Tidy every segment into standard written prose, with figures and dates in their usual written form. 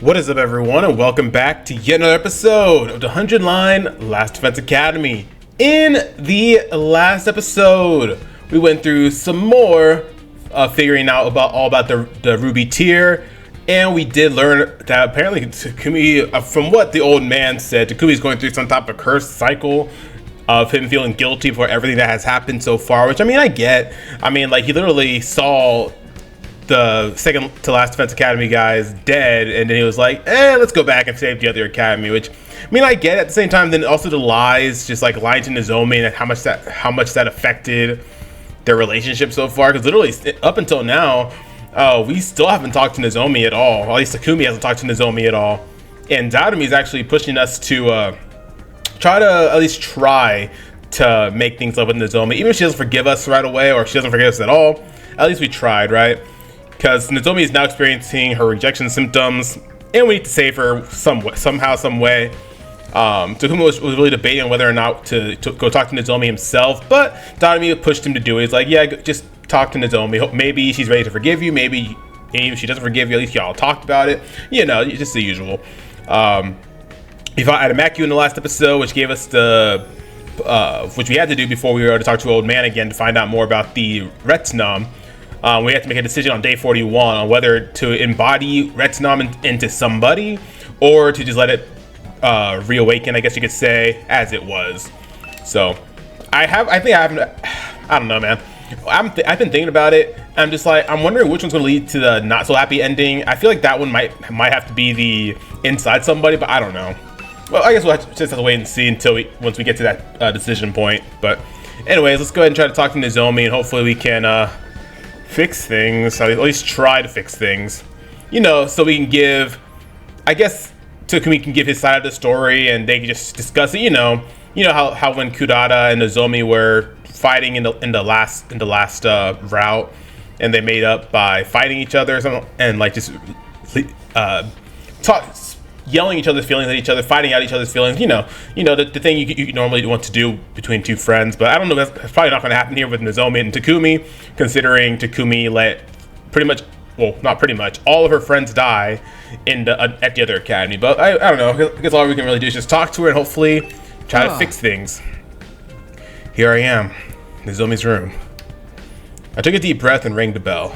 What is up, everyone, and welcome back to yet another episode of the 100 Line Last Defense Academy. In the last episode, we went through some more figuring out all about the Ruby tier, and we did learn that apparently Takumi, from what the old man said, Takumi's going through some type of cursed cycle of him feeling guilty for everything that has happened so far, which I get. Like, he literally saw the second to last Defense Academy guys dead, and then he was like, let's go back and save the other academy, which I get. At the same time, then also the lies, just like lying to Nozomi, and how much that affected their relationship so far, because literally up until now, we still haven't talked to Nozomi at all, or at least Takumi hasn't talked to Nozomi at all, and Daotomi is actually pushing us to try to make things up with Nozomi, even if she doesn't forgive us right away, or if she doesn't forgive us at all. At least we tried, right? Because Nozomi is now experiencing her rejection symptoms, and we need to save her somehow, some way. Takuma was really debating on whether or not to go talk to Nozomi himself, but Daotomi pushed him to do it. He's like, yeah, just talk to Nozomi. Maybe she's ready to forgive you. Maybe if she doesn't forgive you, at least y'all talked about it. Just the usual. We fought Adamaku in the last episode, which gave us which we had to do before we were to talk to Old Man again to find out more about the RETSNOM. We have to make a decision on day 41 on whether to embody RETSNOM into somebody, or to just let it reawaken, I guess you could say, as it was. So I don't know, man. I've been thinking about it. I'm just like, I'm wondering which one's going to lead to the not so happy ending. I feel like that one might have to be the inside somebody, but I don't know. Well, I guess we'll just have to wait and see once we get to that decision point. But anyways, let's go ahead and try to talk to Nozomi, and hopefully we can fix things, at least try to fix things, so we can give, I guess, Takumi can give his side of the story, and they can just discuss it. How when Kurata and Nozomi were fighting in the last route, and they made up by fighting each other or something, and like just yelling each other's feelings at each other, fighting out each other's feelings. The thing you normally want to do between two friends. But I don't know, that's probably not going to happen here with Nozomi and Takumi, considering Takumi let not pretty much, all of her friends die at the other academy. But I don't know, I guess all we can really do is just talk to her and hopefully try to fix things. Here I am, Nozomi's room. I took a deep breath and rang the bell.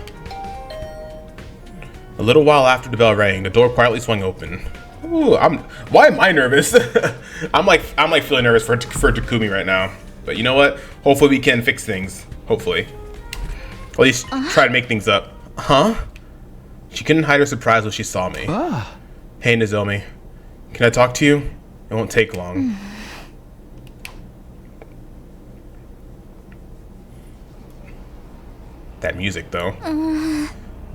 A little while after the bell rang, the door quietly swung open. Ooh, why am I nervous? I'm like feeling nervous for Takumi right now. But you know what? Hopefully we can fix things. Hopefully. At least try to make things up. Huh? She couldn't hide her surprise when she saw me. Hey, Nozomi. Can I talk to you? It won't take long. That music, though.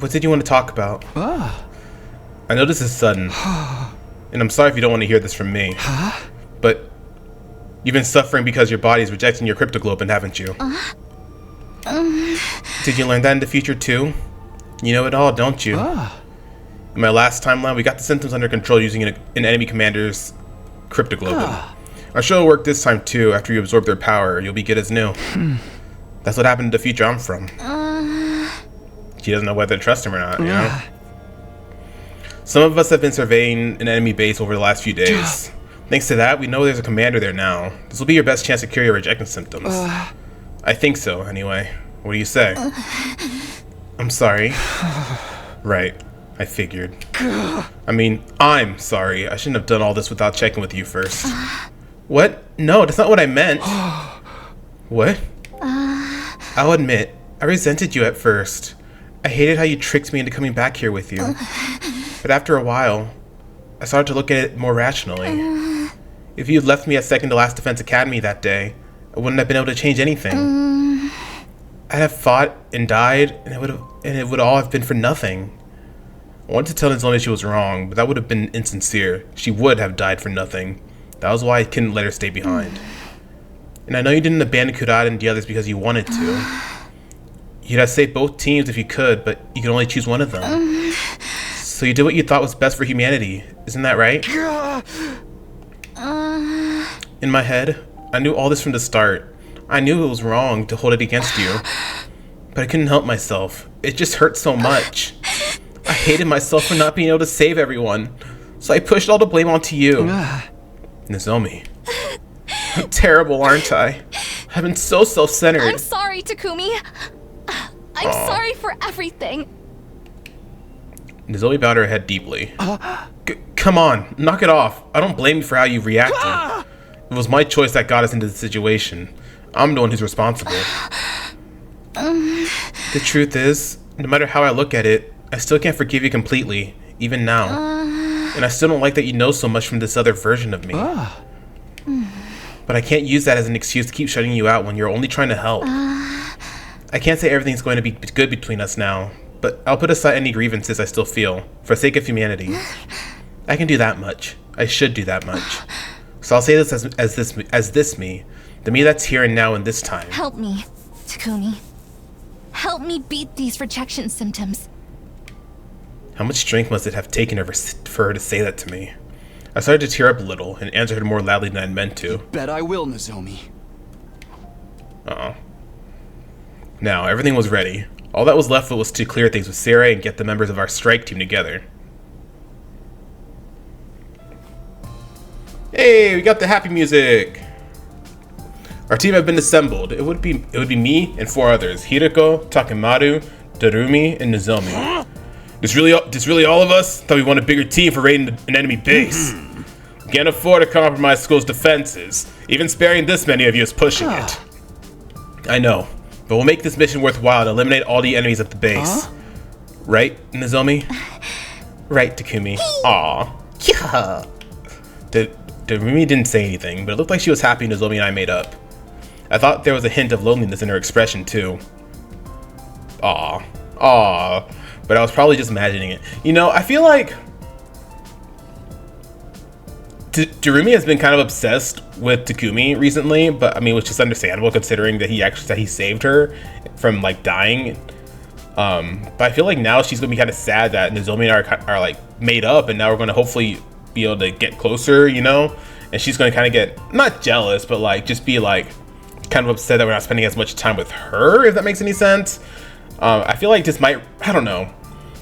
What did you want to talk about? I know this is sudden, and I'm sorry if you don't want to hear this from me. But you've been suffering because your body is rejecting your cryptoglobin, haven't you? Did you learn that in the future too? You know it all, don't you? In my last timeline, we got the symptoms under control using an enemy commander's cryptoglobin. I'm sure it'll work this time too. After you absorb their power, you'll be good as new. That's what happened in the future I'm from. She doesn't know whether to trust him or not, Some of us have been surveying an enemy base over the last few days. Thanks to that, we know there's a commander there now. This will be your best chance to cure your rejection symptoms. I think so, anyway. What do you say? I'm sorry. Right, I figured. I'm sorry. I shouldn't have done all this without checking with you first. What? No, that's not what I meant. What? I'll admit, I resented you at first. I hated how you tricked me into coming back here with you. But after a while, I started to look at it more rationally. If you had left me at second to last Defense Academy that day, I wouldn't have been able to change anything. I'd have fought and died, and it would all have been for nothing. I wanted to tell Nozomi she was wrong, but that would have been insincere. She would have died for nothing. That was why I couldn't let her stay behind. And I know you didn't abandon Kurata and the others because you wanted to. You'd have saved both teams if you could, but you could only choose one of them. So you did what you thought was best for humanity. Isn't that right? In my head, I knew all this from the start. I knew it was wrong to hold it against you. But I couldn't help myself. It just hurt so much. I hated myself for not being able to save everyone, so I pushed all the blame onto you. Nozomi. I'm terrible, aren't I? I've been so self-centered. I'm sorry, Takumi. I'm sorry for everything. Nozomi bowed her head deeply. Come on, knock it off. I don't blame you for how you reacted. It was my choice that got us into the situation. I'm the one who's responsible. The truth is, no matter how I look at it, I still can't forgive you completely, even now. And I still don't like that you know so much from this other version of me. But I can't use that as an excuse to keep shutting you out when you're only trying to help. I can't say everything's going to be good between us now, but I'll put aside any grievances I still feel, for the sake of humanity. I can do that much. I should do that much. So I'll say this as this me, the me that's here and now in this time. Help me, Takumi. Help me beat these rejection symptoms. How much strength must it have taken for her to say that to me? I started to tear up a little and answered her more loudly than I'd meant to. Bet I will, Nozomi. Now, everything was ready. All that was left was to clear things with Sarah and get the members of our strike team together. Hey, we got the happy music! Our team had been assembled. It would be me and 4 others: Hiroko, Takemaru, Darumi, and Nozomi. This really all of us? Thought we wanted a bigger team for raiding an enemy base. We can't afford to compromise school's defenses. Even sparing this many of you is pushing it. I know, but we'll make this mission worthwhile to eliminate all the enemies at the base. Right, Nozomi? Right, Takumi. Aw. Yeah. Darumi didn't say anything, but it looked like she was happy Nozomi and I made up. I thought there was a hint of loneliness in her expression, too. Aw. But I was probably just imagining it. You know, I feel like Darumi has been kind of obsessed with Takumi recently, but I mean, which is understandable considering that he saved her from like dying. But I feel like now she's gonna be kind of sad that Nozomi and I are like made up, and now we're gonna hopefully be able to get closer, you know. And she's gonna kind of get not jealous, but like just be like kind of upset that we're not spending as much time with her, if that makes any sense. I feel like this might, I don't know.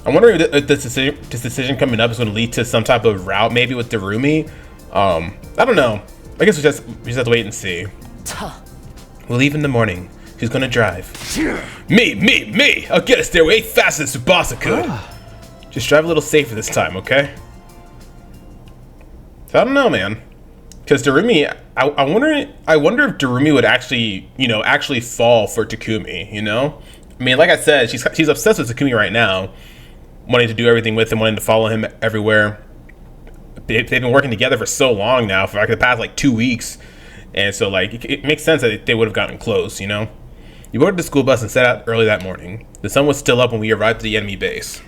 I'm wondering if this decision coming up is going to lead to some type of route, maybe with Darumi. I don't know. I guess we just have to wait and see. We'll leave in the morning. Who's going to drive? Me! I'll get us there way faster than Tsubasa could. Just drive a little safer this time, okay? So I don't know, man. Because Darumi, I wonder if Darumi would actually fall for Takumi, you know? I mean, like I said, she's obsessed with Takumi right now, wanting to do everything with him, wanting to follow him everywhere. They've been working together for so long now, for like the past like 2 weeks, and so like it makes sense that they would have gotten close, you know. We boarded the school bus and set out early that morning. The sun was still up when we arrived at the enemy base.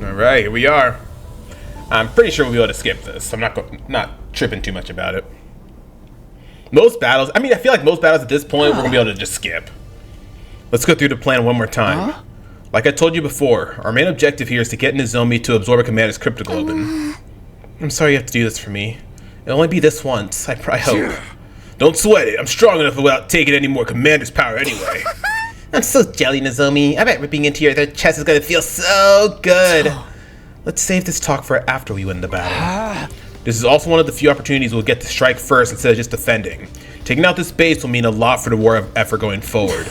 All right, here we are. I'm pretty sure we'll be able to skip this. I'm not tripping too much about it. Most battles, I mean, I feel like most battles at this point, we're gonna be able to just skip. Let's go through the plan one more time. Like I told you before, our main objective here is to get Nozomi to absorb a commander's cryptoglobin. I'm sorry you have to do this for me. It'll only be this once, I hope. Don't sweat it, I'm strong enough without taking any more commander's power anyway. I'm so jelly, Nozomi. I bet ripping into your chest is gonna feel so good. Let's save this talk for after we win the battle. This is also one of the few opportunities we'll get to strike first instead of just defending. Taking out this base will mean a lot for the war effort going forward.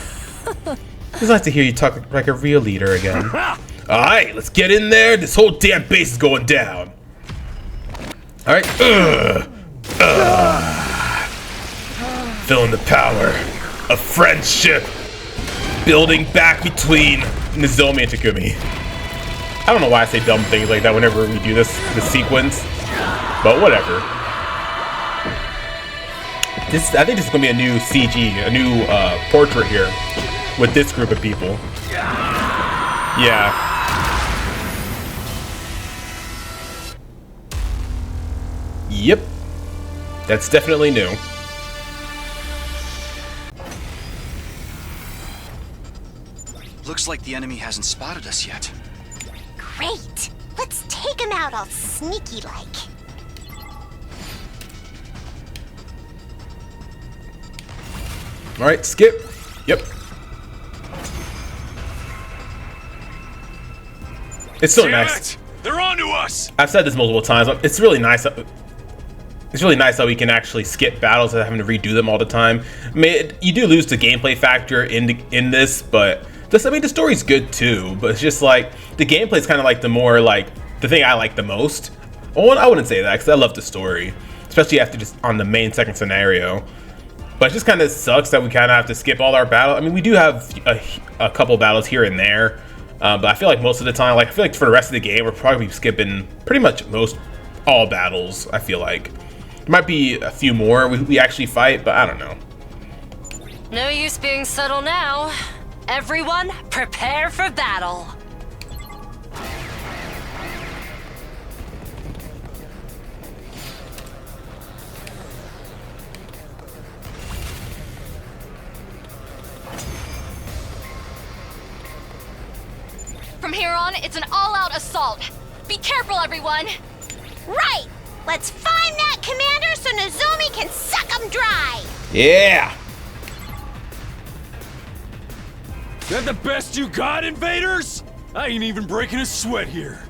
It's nice to hear you talk like a real leader again. Alright, let's get in there. This whole damn base is going down. Alright. Feeling the power of friendship building back between Nozomi and Takumi. I don't know why I say dumb things like that whenever we do this sequence. But whatever. I think this is gonna be a new CG, a new portrait here with this group of people. Yeah. Yep. That's definitely new. Looks like the enemy hasn't spotted us yet. Great! Let's take him out all sneaky-like. Alright, skip. Yep. It's so Damn nice. it! They're onto us! I've said this multiple times. It's really nice. It's really nice that we can actually skip battles without having to redo them all the time. I mean, you do lose the gameplay factor in this, but I mean, the story's good too. But it's just like the gameplay's kind of like the thing I like the most. Well, I wouldn't say that because I love the story, especially after just on the main second scenario. But it just kind of sucks that we kind of have to skip all our battles. I mean, we do have a couple battles here and there, but I feel like most of the time, like I feel like for the rest of the game, we're probably skipping pretty much all battles. I feel like there might be a few more we actually fight, but I don't know. No use being subtle now. Everyone, prepare for battle. From here on, it's an all-out assault. Be careful, everyone. Right! Let's find that commander so Nozomi can suck him dry! Yeah. That the best you got, invaders? I ain't even breaking a sweat here.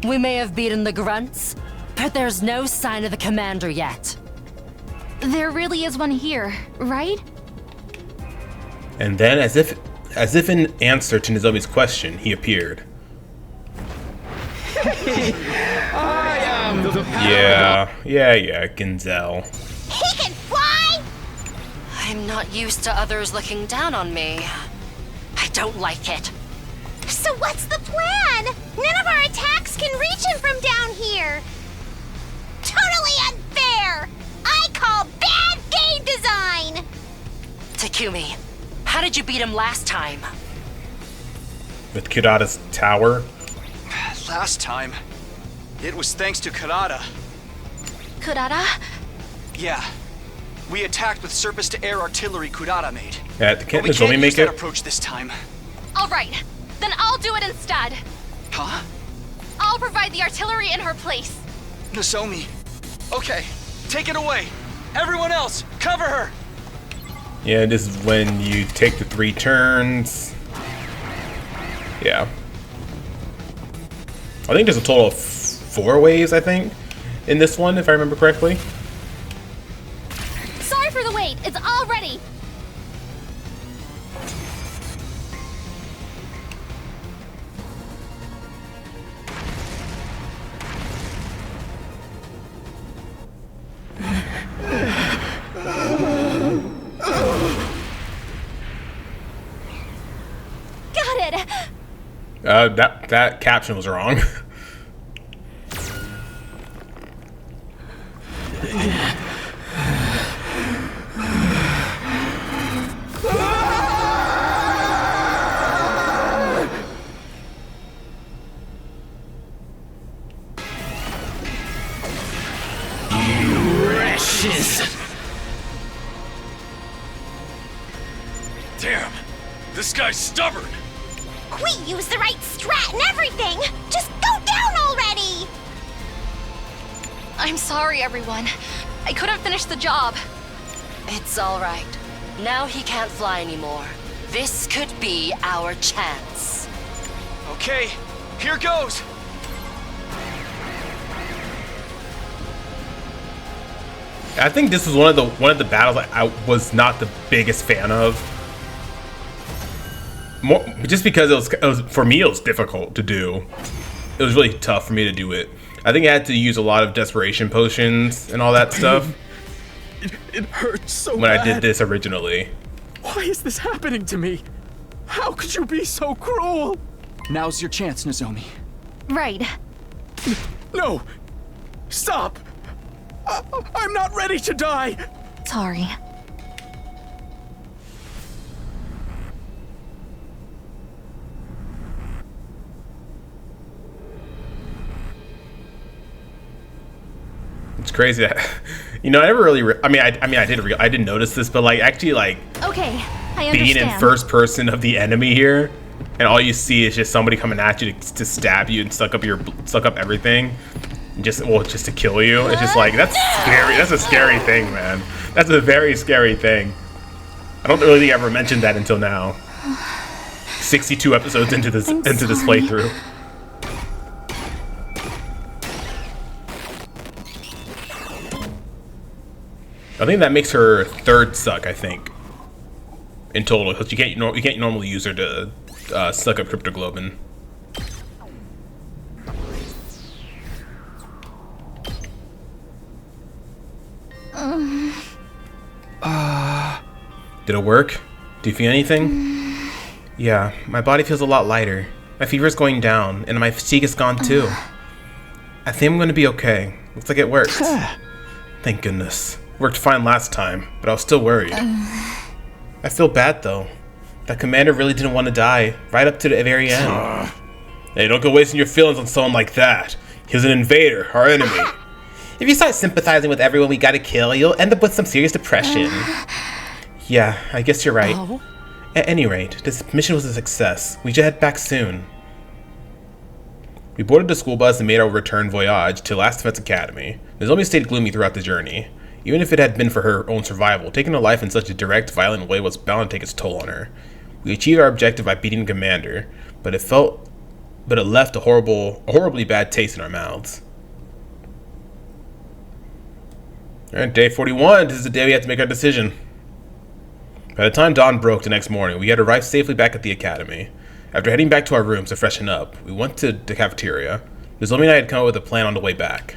We may have beaten the grunts, but there's no sign of the commander yet. There really is one here, right? And then, as if in answer to Nozomi's question, he appeared. I am the Yeah, Ginzel. He can fly? I'm not used to others looking down on me. I don't like it. So what's the plan? None of our attacks can reach him from down here. Totally unfair! I call bad game design! Takumi, how did you beat him last time? With Kurata's tower. Last time, it was thanks to Kurata. Kurata? Yeah. We attacked with surface-to-air artillery Kurata made. Yeah, But can't we Nozomi can't make use that it? approach this time. All right, then I'll do it instead. Huh? I'll provide the artillery in her place. Nozomi. Okay, take it away. Everyone else, cover her. Yeah, this is when you take the 3 turns. Yeah. I think there's a total of 4 waves, I think, in this one, if I remember correctly. Sorry for the wait. It's all ready. Got it. That caption was wrong. Damn, this guy's stubborn. We used the right strat and everything! Just go down already! I'm sorry, everyone. I couldn't finish the job. It's all right. Now he can't fly anymore. This could be our chance. Okay, here goes. I think this was one of the battles I was not the biggest fan of. More just because it was for me it was difficult to do. It was really tough for me to do it. I think I had to use a lot of desperation potions and all that stuff It hurts so when bad. I did this originally. Why is this happening to me? How could you be so cruel? Now's your chance, Nozomi. Right. No! Stop! I'm not ready to die! Sorry. It's crazy that I never really I didn't notice this, but like actually like Okay, I being understand. in first person of the enemy here, and all you see is just somebody coming at you to stab you and suck up everything, and just to kill you. It's just like that's scary. That's a scary thing, man. That's a very scary thing. I don't really think I ever mentioned that until now. 62 episodes into this I'm this sorry. playthrough. I think that makes her third suck, I think. In total, because you can't normally use her to suck up cryptoglobin. Did it work? Do you feel anything? Yeah, my body feels a lot lighter. My fever's going down, and my fatigue is gone too. I think I'm gonna be okay. Looks like it worked. Thank goodness. Worked fine last time, but I was still worried. I feel bad though. That commander really didn't want to die, right up to the very end. Hey, don't go wasting your feelings on someone like that. He was an invader, our enemy. If you start sympathizing with everyone we gotta kill, you'll end up with some serious depression. Yeah, I guess you're right. At any rate, this mission was a success. We should head back soon. We boarded the school bus and made our return voyage to Last Defense Academy. Nozomi stayed gloomy throughout the journey. Even if it had been for her own survival, taking a life in such a direct, violent way was bound to take its toll on her. We achieved our objective by beating the commander, but it left a horribly bad taste in our mouths. Alright, day 41. This is the day we have to make our decision. By the time dawn broke the next morning, we had arrived safely back at the academy. After heading back to our rooms to freshen up, we went to the cafeteria. Nozomi and I had come up with a plan on the way back.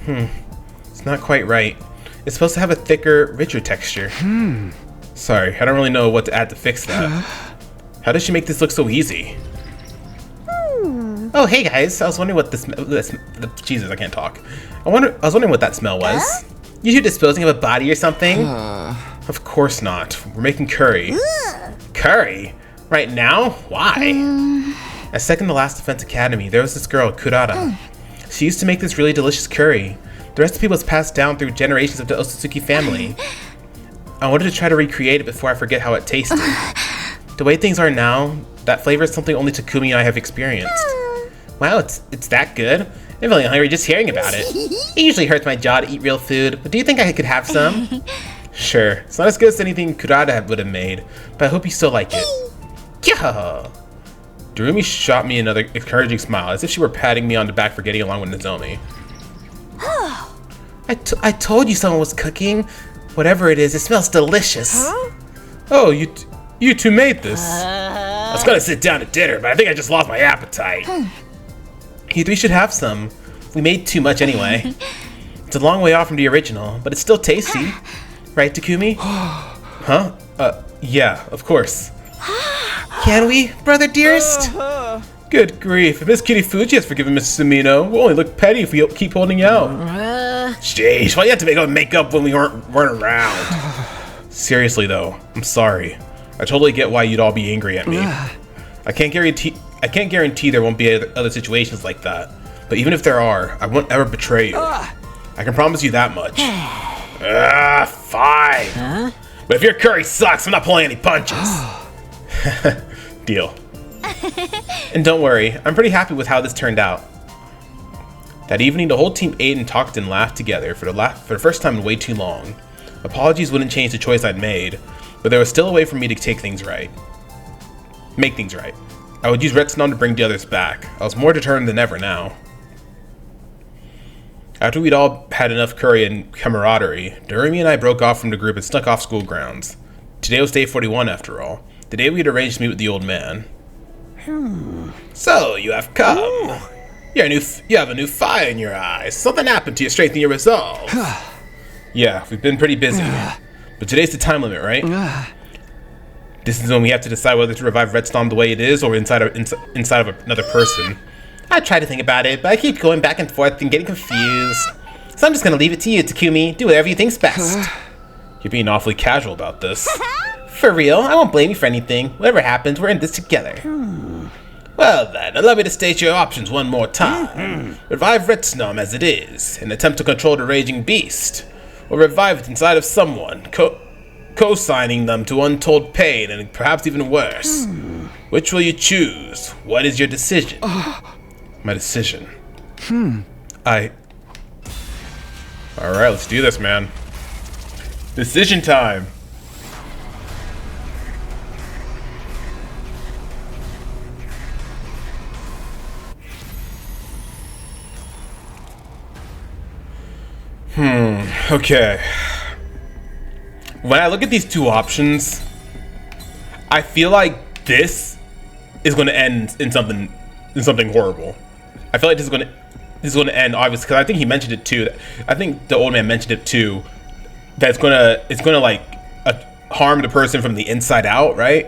It's not quite right. It's supposed to have a thicker, richer texture. Sorry, I don't really know what to add to fix that. How does she make this look so easy? Oh, hey guys. I was wondering what Jesus, I can't talk. I was wondering what that smell was. You two disposing of a body or something? Of course not. We're making curry. Curry? Right now? Why? At second to last Defense Academy, there was this girl, Kurata. She used to make this really delicious curry. The recipe was passed down through generations of the Osatsuki family. I wanted to try to recreate it before I forget how it tasted. The way things are now, that flavor is something only Takumi and I have experienced. Wow, it's that good? I'm feeling hungry just hearing about it. It usually hurts my jaw to eat real food, but do you think I could have some? Sure, it's not as good as anything Kurata would have made, but I hope you still like it. Yeah. Durumi shot me another encouraging smile, as if she were patting me on the back for getting along with Nozomi. I told you someone was cooking. Whatever it is, it smells delicious. Oh, you two made this. I was gonna sit down to dinner, but I think I just lost my appetite. You three should have some. We made too much anyway. It's a long way off from the original, but it's still tasty. Right, Takumi? Huh? Yeah, of course. Can we, brother dearest? Good grief, if Miss Kitty Fuji has forgiven Mrs. Sumino, we'll only look petty if we keep holding out. Jeez, why do you have to make up when we weren't around? Seriously though, I'm sorry. I totally get why you'd all be angry at me. I can't guarantee there won't be other situations like that. But even if there are, I won't ever betray you. I can promise you that much. Fine. But if your curry sucks, I'm not pulling any punches. Deal. And don't worry, I'm pretty happy with how this turned out. That evening, the whole team ate and talked and laughed together for the first time in way too long. Apologies wouldn't change the choice I'd made, but there was still a way for me to make things right. I would use RETSNOM to bring the others back. I was more determined than ever now. After we'd all had enough curry and camaraderie, Durumi and I broke off from the group and snuck off school grounds. Today was day 41 after all, the day we'd arranged to meet with the old man. So, you have come. You have a new fire in your eyes. Something happened to you strengthen your resolve. Yeah, we've been pretty busy. But today's the time limit, right? This is when we have to decide whether to revive RETSNOM the way it is or inside of another person. I try to think about it, but I keep going back and forth and getting confused. So I'm just gonna leave it to you, Takumi. Do whatever you think's best. You're being awfully casual about this. For real, I won't blame you for anything. Whatever happens, we're in this together. Well then, allow me to state your options one more time. Revive RETSNOM as it is, and attempt to control the raging beast. Or revive it inside of someone, co-signing them to untold pain and perhaps even worse. Which will you choose? What is your decision? My decision. Alright, let's do this, man. Decision time. Okay. When I look at these two options, I feel like this is going to end in something horrible. I feel like this is going to end obviously because I think he mentioned it too. I think the old man mentioned it too. That it's gonna like harm the person from the inside out, right?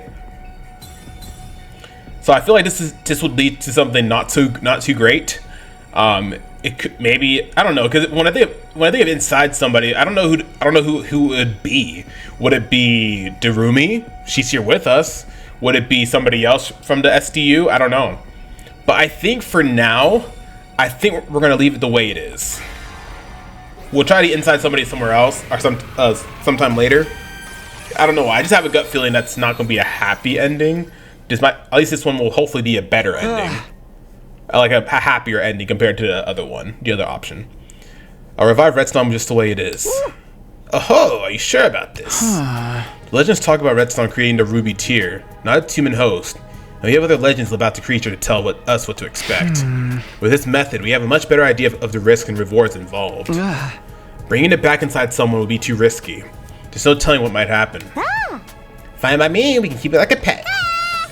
So I feel like this would lead to something not too great. It could maybe, I don't know, because when I think of inside somebody, I don't know who it would be. Would it be Darumi? She's here with us. Would it be somebody else from the SDU? I don't know. But I think for now, I think we're gonna leave it the way it is. We'll try to inside somebody somewhere else or sometime later. I don't know why. I just have a gut feeling that's not gonna be a happy ending. At least this one will hopefully be a better ending. Like a happier ending compared to the other one, the other option. I'll revive RETSNOM just the way it is. Oh, are you sure about this? Legends talk about RETSNOM creating the Ruby tier, not a human host. And we have other legends about the creature to tell us what to expect. With this method, we have a much better idea of the risks and rewards involved. Bringing it back inside someone would be too risky. There's no telling what might happen. Fine by me, we can keep it like a pet.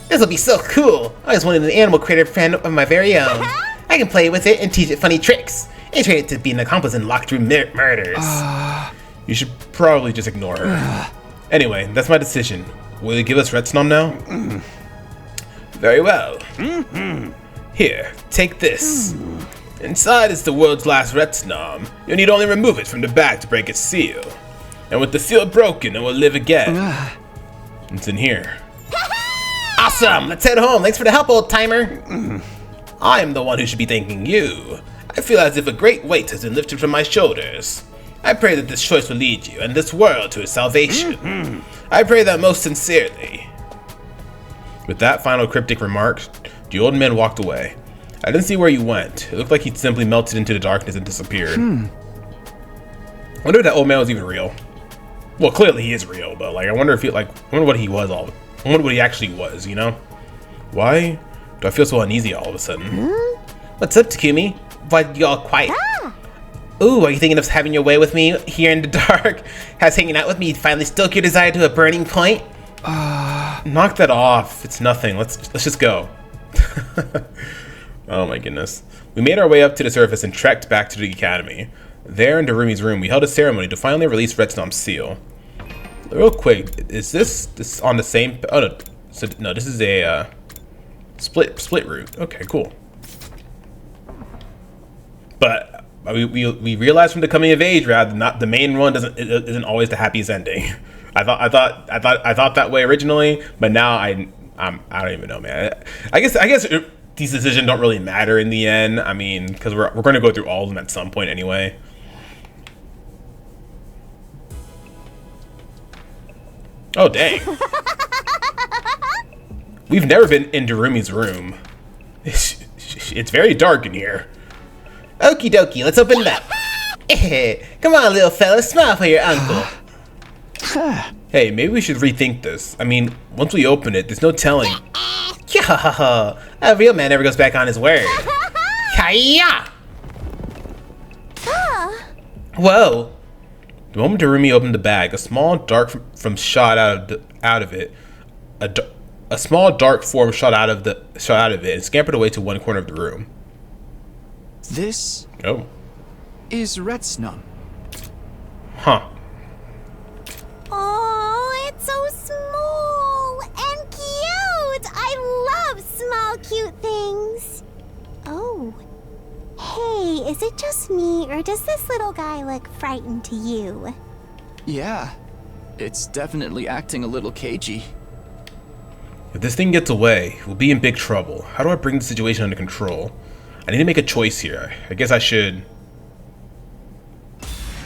This will be so cool. I always wanted an animal critter friend of my very own. I can play with it and teach it funny tricks, and train it to be an accomplice in locked room murders. You should probably just ignore her. Anyway, that's my decision. Will you give us RETSNOM now? Very well. Here, take this. Inside is the world's last RETSNOM. You'll need only remove it from the bag to break its seal. And with the seal broken, it will live again. It's in here. Awesome! Let's head home. Thanks for the help, old timer. I am the one who should be thanking you. I feel as if a great weight has been lifted from my shoulders. I pray that this choice will lead you and this world to its salvation. I pray that most sincerely. With that final cryptic remark, the old man walked away. I didn't see where he went. It looked like he simply melted into the darkness and disappeared. I wonder if that old man was even real. Well, clearly he is real, but like I wonder what he was all. I wonder what he actually was, you know? Why do I feel so uneasy all of a sudden? What's up, Takumi? Why you all quiet? Ooh, are you thinking of having your way with me here in the dark? Has hanging out with me finally stoke your desire to a burning point? Knock that off. It's nothing. Let's just go. Oh my goodness. We made our way up to the surface and trekked back to the academy. There in Darumi's room, we held a ceremony to finally release RETSNOM's seal. Real quick, is this on the same? Oh no, so, no, this is a split route. Okay, cool. But we realized from the coming of age route, not the main one isn't always the happiest ending. I thought that way originally, but now I don't even know, man. I guess these decisions don't really matter in the end. I mean, because we're going to go through all of them at some point anyway. Oh, dang. We've never been in Darumi's room. It's very dark in here. Okie dokie, let's open it up. Come on, little fella, smile for your uncle. Hey, maybe we should rethink this. I mean, once we open it, there's no telling. A real man never goes back on his word. Hiya! Whoa. The moment Darumi opened the bag, a small dark form shot out of it. A small dark form shot out of it and scampered away to one corner of the room. This is RETSNOM. Huh. Oh, it's so small and cute. I love small, cute things. Oh. Hey, is it just me, or does this little guy look frightened to you? Yeah, it's definitely acting a little cagey. If this thing gets away, we'll be in big trouble. How do I bring the situation under control? I need to make a choice here. I guess I should...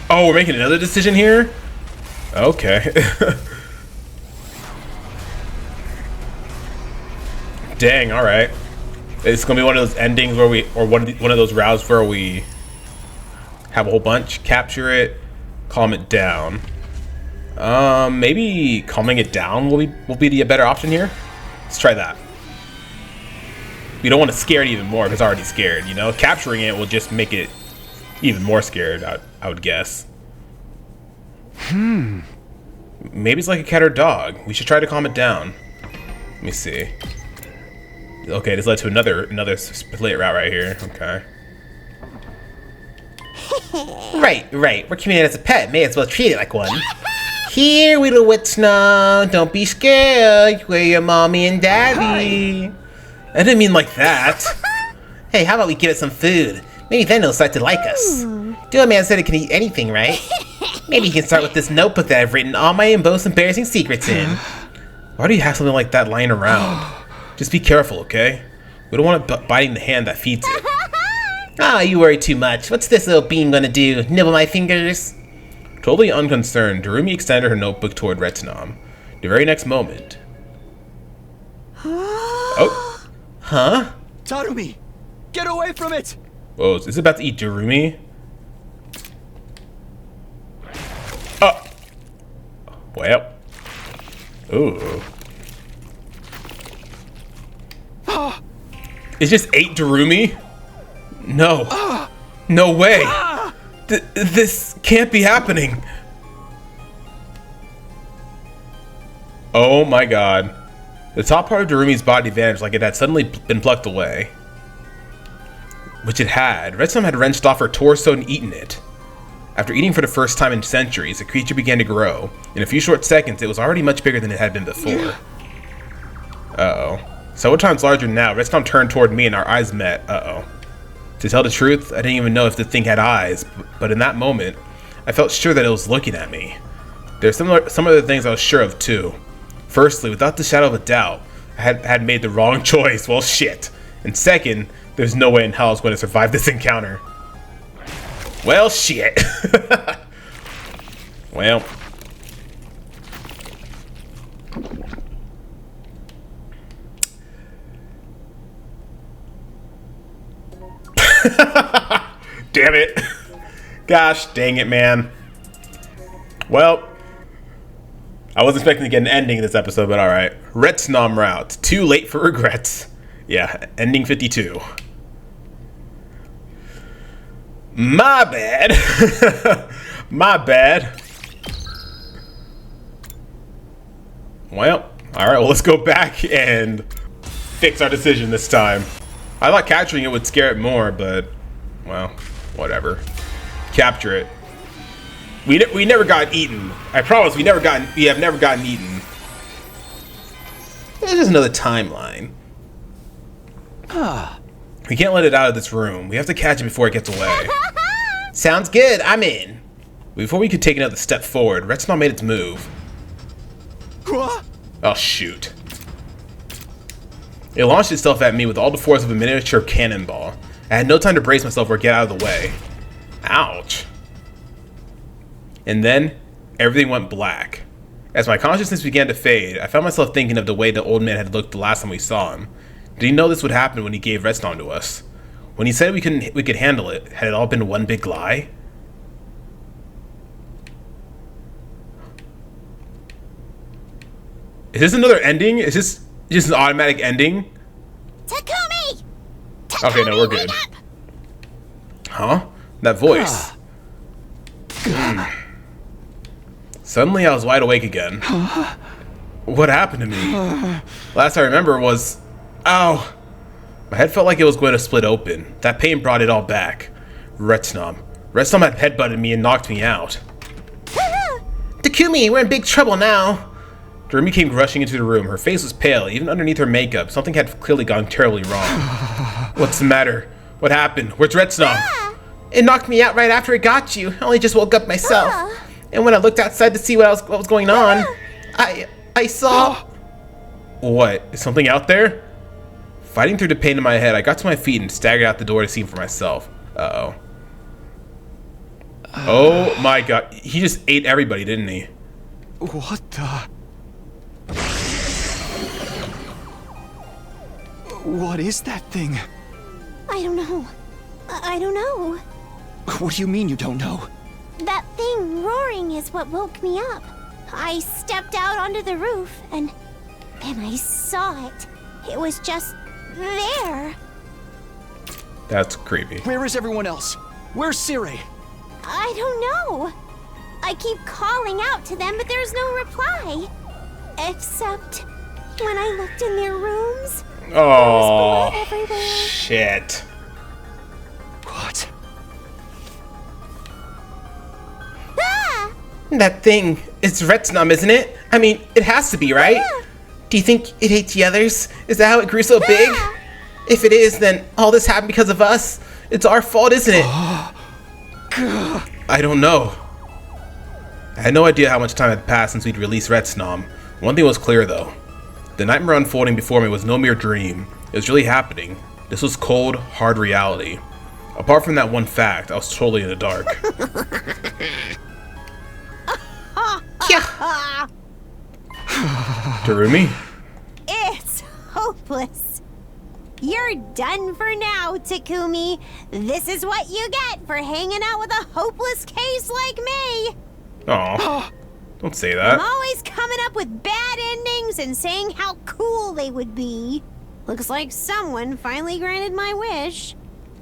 Oh, we're making another decision here? Okay. Dang, alright. It's gonna be one of those endings where one of those routes where we have a whole bunch, capture it, calm it down. Maybe calming it down will be the better option here. Let's try that. We don't want to scare it even more because it's already scared, you know? Capturing it will just make it even more scared, I would guess. Maybe it's like a cat or dog. We should try to calm it down. Let me see. Okay, this led to another split route right here. Okay. Right. We're keeping it as a pet. May as well treat it like one. Here, little RETSNOM. Don't be scared. We're your mommy and daddy. I didn't mean like that. Hey, how about we give it some food? Maybe then it'll start to like us. Do a man said it can eat anything, right? Maybe you can start with this notebook that I've written all my most embarrassing secrets in. Why do you have something like that lying around? Just be careful, okay? We don't want it biting the hand that feeds it. Ah, you worry too much. What's this little bean gonna do? Nibble my fingers? Totally unconcerned, Darumi extended her notebook toward RETSNOM. The very next moment. Oh. Huh? Tarumi, get away from it! Whoa, is this about to eat Darumi? Oh. Well. Ooh. It just ate Darumi? No. No way. This can't be happening. Oh my god. The top part of Darumi's body vanished like it had suddenly been plucked away. Which it had. RETSNOM had wrenched off her torso and eaten it. After eating for the first time in centuries, the creature began to grow. In a few short seconds, it was already much bigger than it had been before. Uh-oh. Several times larger now, RETSNOM turned toward me and our eyes met. Uh-oh. To tell the truth, I didn't even know if the thing had eyes, but in that moment, I felt sure that it was looking at me. There's some other things I was sure of too. Firstly, without the shadow of a doubt, I had made the wrong choice. Well, shit. And second, there's no way in hell I was going to survive this encounter. Well, shit. Well. Damn it. Gosh dang it, man. Well, I wasn't expecting to get an ending in this episode, but alright. RETSNOM route. Too late for regrets. Yeah, ending 52. My bad. My bad. Well, alright, well, let's go back and fix our decision this time. I thought capturing it would scare it more, but, well, whatever. Capture it. We never got eaten. I promise we have never gotten eaten. There's just another timeline. We can't let it out of this room. We have to catch it before it gets away. Sounds good. I'm in. Before we could take another step forward, RETSNOM made its move. Oh, shoot. It launched itself at me with all the force of a miniature cannonball. I had no time to brace myself or get out of the way. Ouch. And then, everything went black. As my consciousness began to fade, I found myself thinking of the way the old man had looked the last time we saw him. Did he know this would happen when he gave RETSNOM to us? When he said we could handle it, had it all been one big lie? Is this another ending? Is this just an automatic ending? Takumi! Okay, no, we're good. Huh? That voice. Suddenly I was wide awake again. What happened to me? Last I remember was... Ow! My head felt like it was going to split open. That pain brought it all back. RETSNOM. RETSNOM had headbutted me and knocked me out. Takumi, we're in big trouble now. Darumi came rushing into the room. Her face was pale. Even underneath her makeup, something had clearly gone terribly wrong. What's the matter? What happened? Where's RETSNOM? It knocked me out right after it got you. I only just woke up myself. And when I looked outside to see what was going on, I saw... What? Is something out there? Fighting through the pain in my head, I got to my feet and staggered out the door to see for myself. Uh-oh. Oh my god. He just ate everybody, didn't he? What the... What is that thing? I don't know. I don't know. What do you mean you don't know? That thing roaring is what woke me up. I stepped out onto the roof and then I saw it. It was just there. That's creepy. Where is everyone else? Where's Siri? I don't know. I keep calling out to them, but there's no reply. Except when I looked in their rooms, there was blood everywhere. Shit. What? Ah! That thing, it's RETSNOM, isn't it? I mean, it has to be, right? Ah! Do you think it ate the others? Is that how it grew so big? Ah! If it is, then all this happened because of us. It's our fault, isn't it? I don't know. I had no idea how much time had passed since we'd released RETSNOM. One thing was clear, though. The nightmare unfolding before me was no mere dream. It was really happening. This was cold, hard reality. Apart from that one fact, I was totally in the dark. Darumi? It's hopeless. You're done for now, Takumi. This is what you get for hanging out with a hopeless case like me. Aw, don't say I'm that. always coming up with bad endings and saying how cool they would be. Looks like someone finally granted my wish.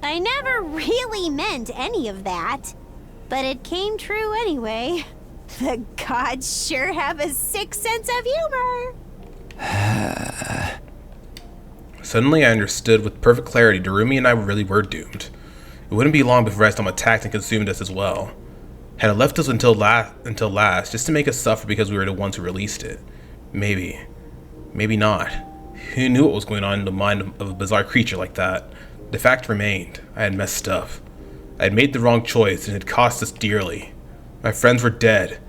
I never really meant any of that, but it came true anyway. The gods sure have a sick sense of humor. Suddenly I understood with perfect clarity Darumi and I really were doomed. It wouldn't be long before RETSNOM attacked and consumed us as well. Had it left us until last, just to make us suffer because we were the ones who released it. Maybe. Maybe not. Who knew what was going on in the mind of a bizarre creature like that? The fact remained, I had messed up. I had made the wrong choice and it cost us dearly. My friends were dead,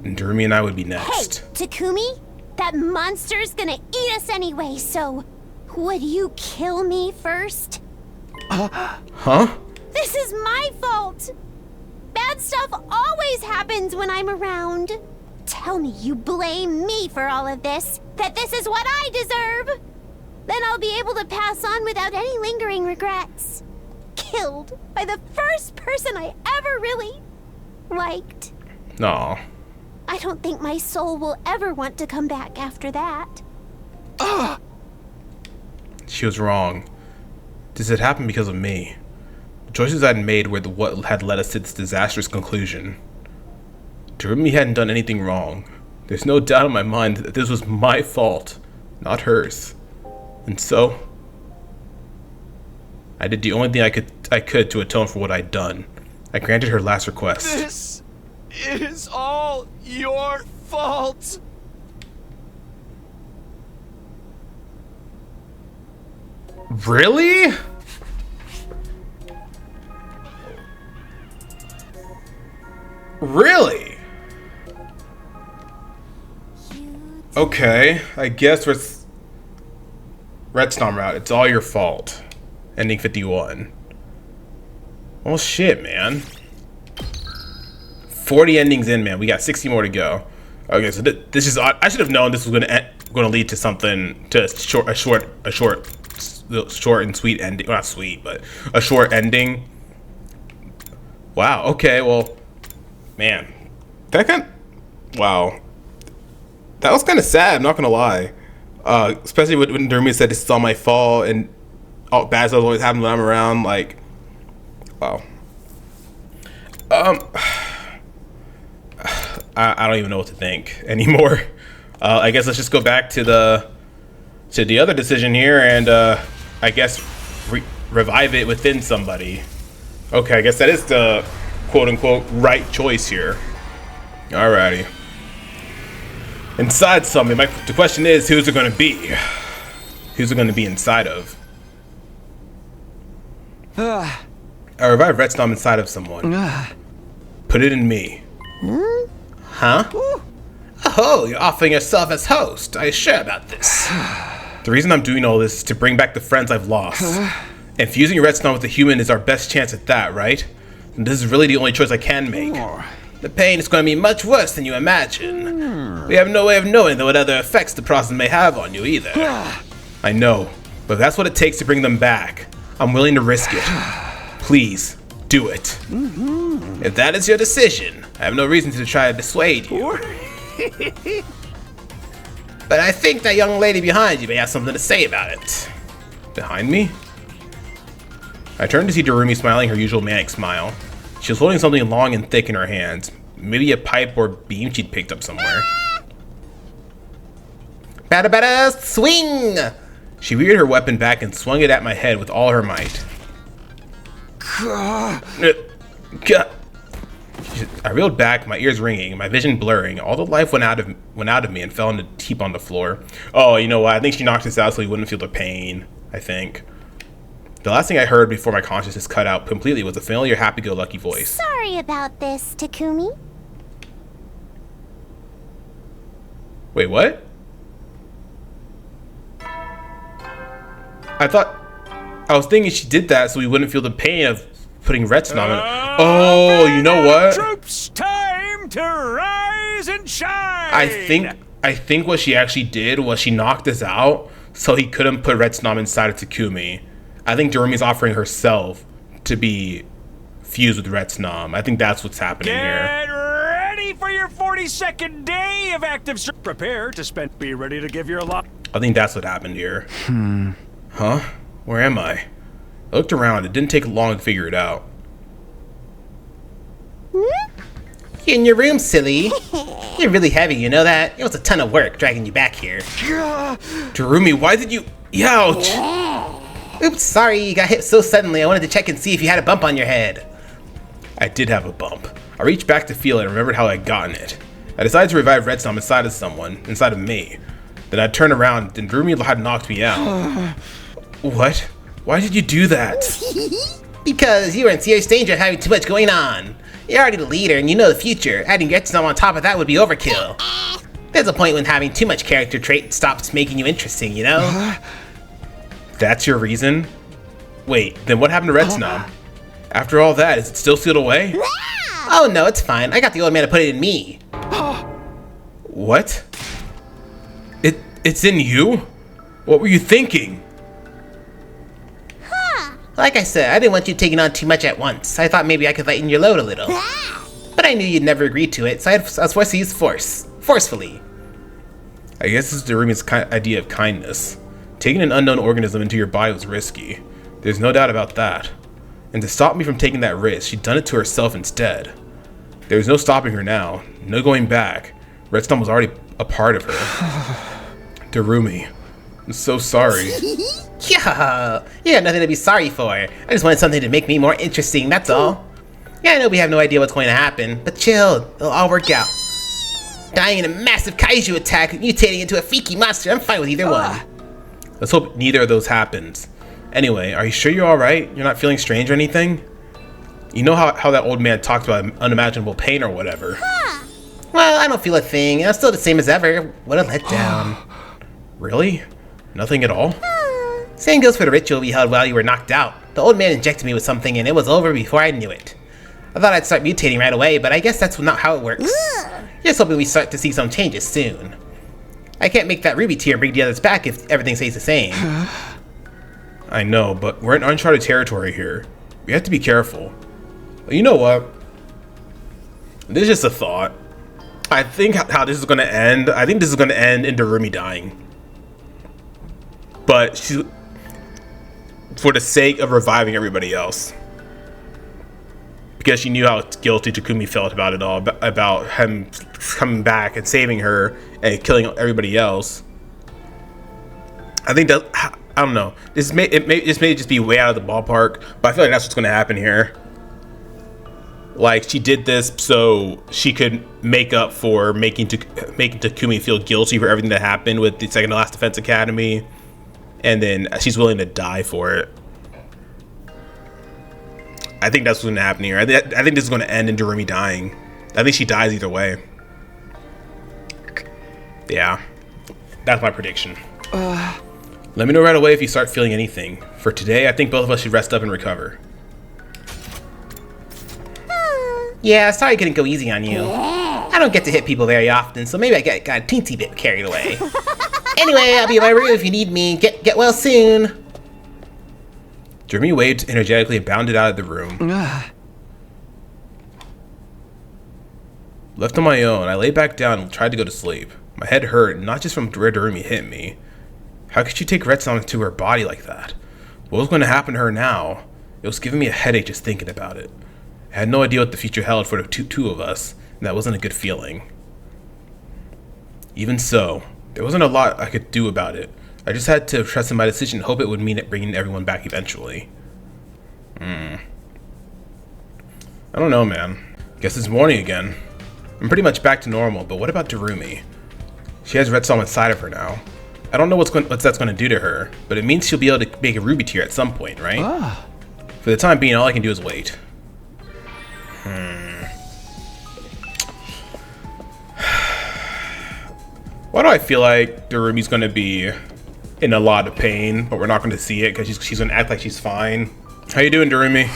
and Darumi and I would be next. Hey, Takumi, that monster's gonna eat us anyway, so would you kill me first? Huh? This is my fault. Bad stuff always happens when I'm around. Tell me you blame me for all of this, that this is what I deserve. Then I'll be able to pass on without any lingering regrets. Killed by the first person I ever really liked. No. I don't think my soul will ever want to come back after that. She was wrong. This had happened because of me. The choices I'd made were what had led us to this disastrous conclusion. Darumi hadn't done anything wrong. There's no doubt in my mind that this was my fault, not hers. And so, I did the only thing I could to atone for what I'd done. I granted her last request. This is all your fault. Really? Really? Okay, I guess with RETSNOM route, it's all your fault. Ending 51. Well, shit, man. 40 endings in, man. We got 60 more to go. Okay, so this is. I should have known this was going to lead to something, to a short and sweet ending. Well, not sweet, but a short ending. Wow. Okay. Well, man, wow. That was kind of sad. I'm not gonna lie. Especially when Darumi said this is all my fault and all bad stuff always happens when I'm around. Like, wow. I don't even know what to think anymore. I guess let's just go back to the other decision here and I guess revive it within somebody. Okay, I guess that is the quote-unquote right choice here. Alrighty. Inside something. The question is, who's it going to be? Who's it going to be inside of? I revive RETSNOM inside of someone. Put it in me. Huh? Oh, you're offering yourself as host. Are you sure about this? The reason I'm doing all this is to bring back the friends I've lost. And fusing RETSNOM with a human is our best chance at that, right? And this is really the only choice I can make. The pain is going to be much worse than you imagine. We have no way of knowing what other effects the process may have on you either. I know, but if that's what it takes to bring them back, I'm willing to risk it. Please, do it. If that is your decision, I have no reason to try to dissuade you. But I think that young lady behind you may have something to say about it. Behind me? I turned to see Darumi smiling her usual manic smile. She was holding something long and thick in her hands. Maybe a pipe or beam she'd picked up somewhere. Bada bada swing! She reared her weapon back and swung it at my head with all her might. I reeled back, my ears ringing, my vision blurring. All the life went out of me and fell in a heap on the floor. Oh, you know what? I think she knocked us out so we wouldn't feel the pain, I think. The last thing I heard before my consciousness cut out completely was a familiar happy-go-lucky voice. Sorry about this, Takumi. Wait, what? I was thinking she did that so we wouldn't feel the pain of putting RETSNOM in. Oh, you know what? Troops, time to rise and shine. I think what she actually did was she knocked us out so he couldn't put RETSNOM inside of Takumi. I think Durumi's offering herself to be fused with RETSNOM. I think that's what's happening here. Get ready for your 42nd day of active service. Prepare to spend. Be ready to give your lot. I think that's what happened here. Huh? Where am I? I looked around. It didn't take long to figure it out. You're in your room, silly. You're really heavy, you know that? It was a ton of work dragging you back here. Durumi, why did you... Ouch! Oops, sorry, you got hit so suddenly. I wanted to check and see if you had a bump on your head. I did have a bump. I reached back to feel it and remembered how I'd gotten it. I decided to revive RETSNOM inside of me. Then I turned around, and Durumi had knocked me out. What? Why did you do that? Because you were in serious danger of having too much going on. You're already the leader and you know the future. Adding RETSNOM on top of that would be overkill. There's a point when having too much character trait stops making you interesting, you know? That's your reason? Wait, then what happened to RETSNOM? After all that, is it still sealed away? Oh no, it's fine. I got the old man to put it in me. What? It's in you? What were you thinking? Like I said, I didn't want you taking on too much at once. I thought maybe I could lighten your load a little. But I knew you'd never agree to it, so I was forced to use force. Forcefully. I guess this is Durumi's idea of kindness. Taking an unknown organism into your body was risky. There's no doubt about that. And to stop me from taking that risk, she'd done it to herself instead. There was no stopping her now. No going back. RETSNOM was already a part of her. Durumi, I'm so sorry. Yeah, you got nothing to be sorry for. I just wanted something to make me more interesting, that's all. Yeah, I know we have no idea what's going to happen, but chill, it'll all work out. Dying in a massive kaiju attack, mutating into a freaky monster, I'm fine with either one. Let's hope neither of those happens. Anyway, are you sure you're alright? You're not feeling strange or anything? You know how that old man talked about unimaginable pain or whatever. Well, I don't feel a thing. I'm still the same as ever. What a letdown. Really? Nothing at all? Same goes for the ritual we held while you were knocked out. The old man injected me with something and it was over before I knew it. I thought I'd start mutating right away, but I guess that's not how it works. Just hoping we start to see some changes soon. I can't make that ruby tier and bring the others back if everything stays the same. I know, but we're in uncharted territory here. We have to be careful. You know what? This is just a thought. I think how this is going to end, I think this is going to end in Durumi dying. But she, for the sake of reviving everybody else. Because she knew how guilty Takumi felt about it all, about him coming back and saving her and killing everybody else. I think that, I don't know. This may just be way out of the ballpark, but I feel like that's what's going to happen here. Like, she did this so she could make up for making Takumi feel guilty for everything that happened with the second to last Defense Academy. And then she's willing to die for it. I think that's what's going to happen here. I think this is going to end in Durumi dying. I think she dies either way. Yeah. That's my prediction. Let me know right away if you start feeling anything. For today, I think both of us should rest up and recover. Yeah, sorry I couldn't go easy on you. I don't get to hit people very often, so maybe I got a teensy bit carried away. Anyway, I'll be in my room if you need me. Get well soon. Durumi waved energetically and bounded out of the room. Left on my own, I lay back down and tried to go to sleep. My head hurt, not just from where Durumi hit me. How could she take RETSNOM to her body like that? What was going to happen to her now? It was giving me a headache just thinking about it. I had no idea what the future held for the two of us. That wasn't a good feeling. Even so, there wasn't a lot I could do about it. I just had to trust in my decision and hope it would mean it bringing everyone back eventually. I don't know, man. Guess it's morning again. I'm pretty much back to normal, but what about Darumi? She has RETSNOM inside of her now. I don't know what that's going to do to her, but it means she'll be able to make a ruby tier at some point, right? For the time being, all I can do is wait. Why do I feel like Darumi's going to be in a lot of pain, but we're not going to see it because she's going to act like she's fine? How you doing, Darumi?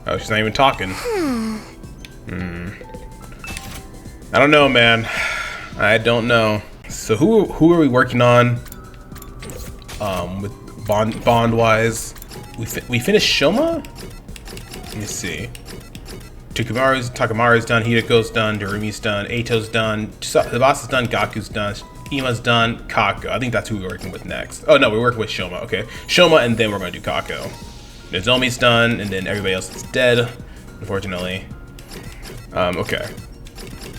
Oh, she's not even talking. I don't know, man. I don't know. So who are we working on? With bond wise, we finished Shoma. Let me see. Takamaru's done. Hideko's done. Darumi's done. Eito's done. The boss is done. Gaku's done. Ima's done. Kako. I think that's who we're working with next. Oh no, we're working with Shoma. Okay, Shoma, and then we're gonna do Kako. Nozomi's done, and then everybody else is dead, unfortunately. Okay.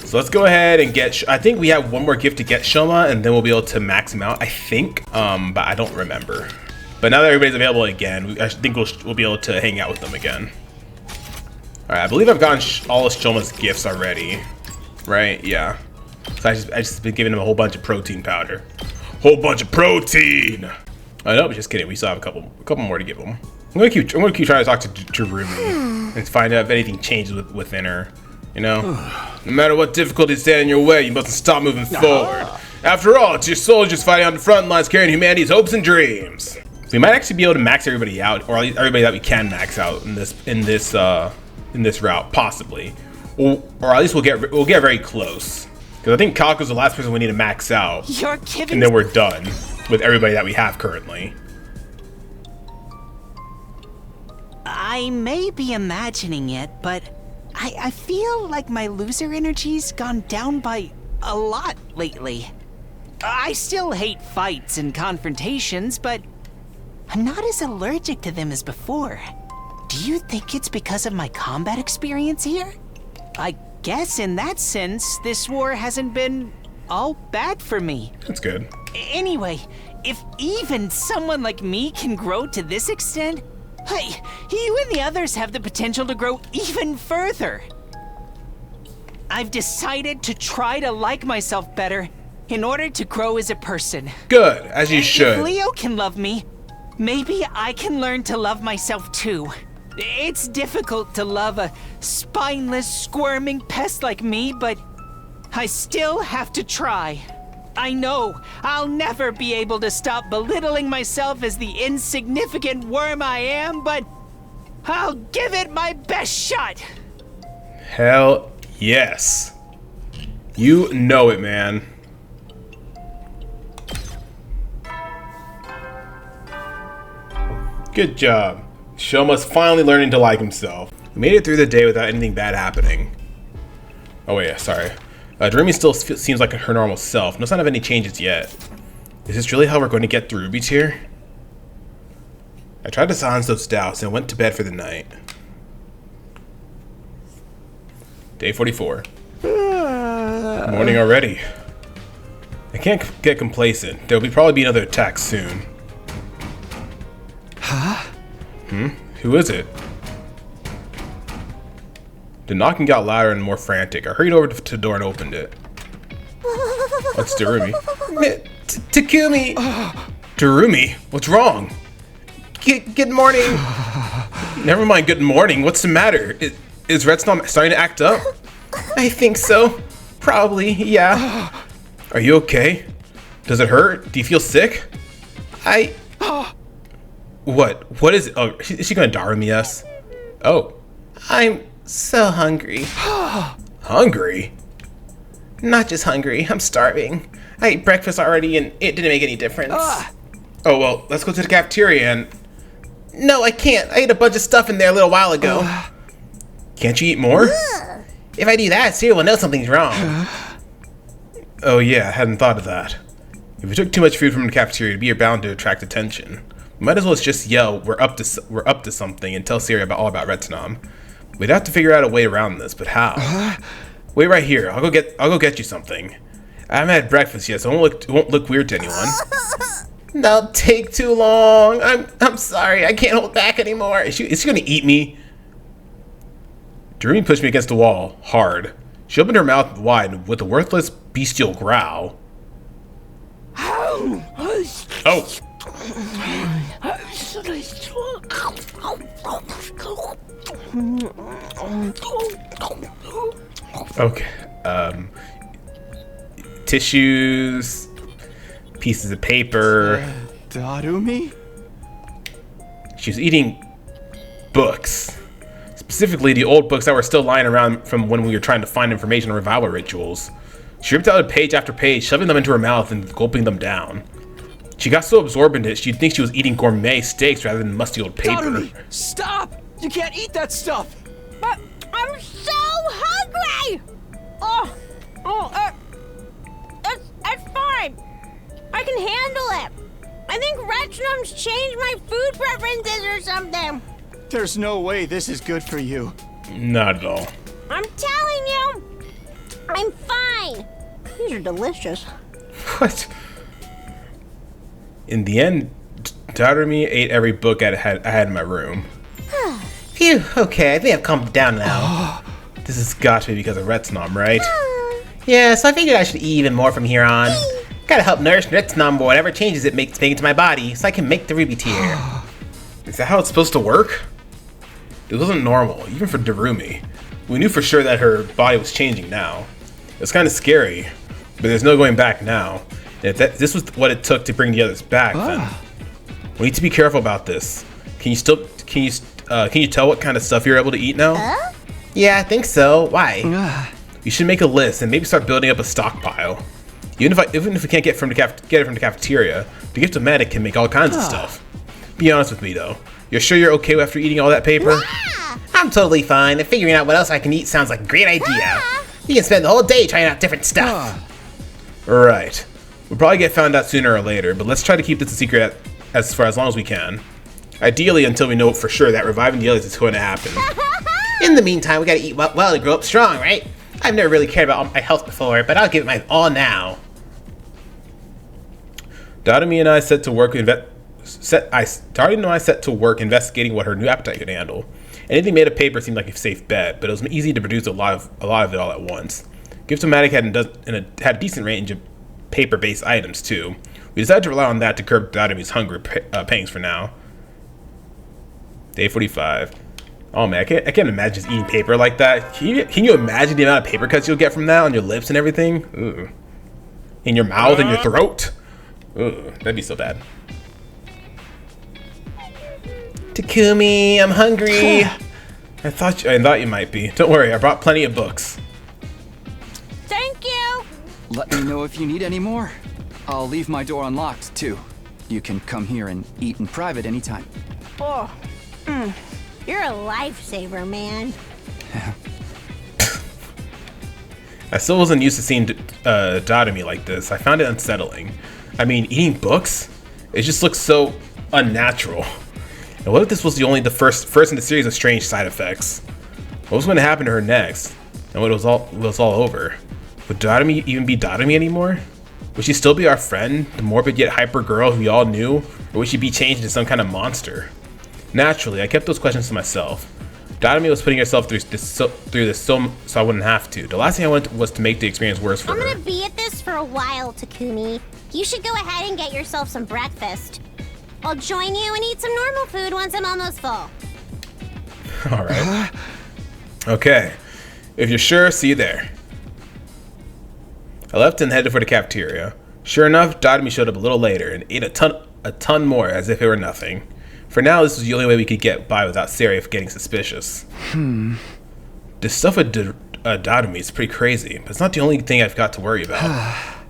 So let's go ahead and get. I think we have one more gift to get Shoma, and then we'll be able to max him out. I think, but I don't remember. But now that everybody's available again, I think we'll be able to hang out with them again. All right, I believe I've gotten all of Shoma's gifts already, right? Yeah. So I just been giving him a whole bunch of protein powder. Whole bunch of protein. Oh no, but just kidding. We still have a couple more to give him. I'm gonna keep trying to talk to Darumi and find out if anything changes within her. You know, no matter what difficulties stand in your way, you mustn't stop moving forward. After all, it's your soldiers fighting on the front lines, carrying humanity's hopes and dreams. So we might actually be able to max everybody out, or at least everybody that we can max out in this route, possibly, or at least we'll get very close. Because I think Kako's the last person we need to max out, and then we're done with everybody that we have currently. I may be imagining it, but I feel like my loser energy's gone down by a lot lately. I still hate fights and confrontations, but I'm not as allergic to them as before. Do you think it's because of my combat experience here? I guess in that sense, this war hasn't been all bad for me. That's good. Anyway, if even someone like me can grow to this extent, hey, you and the others have the potential to grow even further. I've decided to try to like myself better in order to grow as a person. Good, as you should. If Leo can love me, maybe I can learn to love myself too. It's difficult to love a spineless, squirming pest like me, but I still have to try. I know I'll never be able to stop belittling myself as the insignificant worm I am, but I'll give it my best shot. Hell yes. You know it, man. Good job. Shoma's finally learning to like himself. We made it through the day without anything bad happening. Oh wait, sorry. Darumi still seems like her normal self. No sign of any changes yet. Is this really how we're going to get through Ruby Tier? I tried to silence those doubts and went to bed for the night. Day 44. Morning already. I can't get complacent. There'll probably be another attack soon. Huh? Who is it? The knocking got louder and more frantic. I hurried over to the door and opened it. What's Darumi? Takumi! Darumi, what's wrong? Good morning. Never mind good morning, what's the matter? Is RETSNOM starting to act up? I think so. Probably, yeah. Are you okay? Does it hurt? Do you feel sick? What? What is it? Oh, is she gonna Darumi us? Oh. I'm so hungry. Hungry? Not just hungry, I'm starving. I ate breakfast already and it didn't make any difference. Oh, well, let's go to the cafeteria and... No, I can't. I ate a bunch of stuff in there a little while ago. Can't you eat more? If I do that, Siri will know something's wrong. Oh yeah, I hadn't thought of that. If we took too much food from the cafeteria, we'd be bound to attract attention. We might as well just yell, we're up to something, and tell Siri all about RETSNOM. We'd have to figure out a way around this, but how? Wait right here. I'll go get you something. I haven't had breakfast yet, so it won't look weird to anyone. That'll take too long. I'm sorry. I can't hold back anymore. Is she gonna eat me? Darumi pushed me against the wall hard. She opened her mouth wide with a worthless bestial growl. Oh. Okay. Tissues, pieces of paper. Darumi? She was eating books. Specifically, the old books that were still lying around from when we were trying to find information on revival rituals. She ripped out page after page, shoving them into her mouth and gulping them down. She got so absorbed in it, she'd think she was eating gourmet steaks rather than musty old paper. Darumi, stop! You can't eat that stuff! But I'm so hungry! It's fine. I can handle it. I think RETSNOM's changed my food preferences or something. There's no way this is good for you. Not at all. I'm telling you, I'm fine. These are delicious. What? In the end, Darumi ate every book I had in my room. Phew, okay, I think I've calmed down now. This has got to be because of RETSNOM, right? Yeah, so I figured I should eat even more from here on. Gotta help nourish RETSNOM or whatever changes it makes into my body so I can make the ruby tier. Is that how it's supposed to work? It wasn't normal, even for Darumi. We knew for sure that her body was changing now. It's kind of scary, but there's no going back now. And if this was what it took to bring the others back, then we need to be careful about this. Can you tell what kind of stuff you're able to eat now? Yeah, I think so. Why? You should make a list and maybe start building up a stockpile. Even if we can't get it from the cafeteria, the Gift-O-Matic can make all kinds of stuff. Be honest with me though. You're sure you're okay after eating all that paper? Yeah, I'm totally fine, and figuring out what else I can eat sounds like a great idea. You can spend the whole day trying out different stuff. Right. We'll probably get found out sooner or later, but let's try to keep this a secret for as long as we can. Ideally, until we know for sure that reviving the others is going to happen. In the meantime, we gotta eat well to grow up strong, right? I've never really cared about my health before, but I'll give it my all now. Darumi and I set to work investigating what her new appetite could handle. Anything made of paper seemed like a safe bet, but it was easy to produce a lot of it all at once. Gift-O-Matic had a decent range of paper-based items too. We decided to rely on that to curb Darumi's hunger pangs for now. Day 45. Oh man, I can't imagine just eating paper like that. Can you imagine the amount of paper cuts you'll get from that on your lips and everything? Ooh. In your mouth and your throat? Ooh, that'd be so bad. Takumi, I'm hungry. I thought you might be. Don't worry, I brought plenty of books. Thank you. Let me know if you need any more. I'll leave my door unlocked, too. You can come here and eat in private anytime. You're a lifesaver, man. I still wasn't used to seeing Darumi like this. I found it unsettling. I mean, eating books? It just looks so unnatural. And what if this was the first in the series of strange side effects? What was going to happen to her next? And when it was all over? Would Darumi even be Darumi anymore? Would she still be our friend, the morbid yet hyper girl who we all knew? Or would she be changed into some kind of monster? Naturally, I kept those questions to myself. Darumi was putting herself through this so I wouldn't have to. The last thing I wanted was to make the experience worse for her. I'm gonna be at this for a while, Takumi. You should go ahead and get yourself some breakfast. I'll join you and eat some normal food once I'm almost full. Alright. Okay. If you're sure, see you there. I left and headed for the cafeteria. Sure enough, Darumi showed up a little later and ate a ton more as if it were nothing. For now, this was the only way we could get by without Seraph getting suspicious. This stuff with Darumi is pretty crazy, but it's not the only thing I've got to worry about.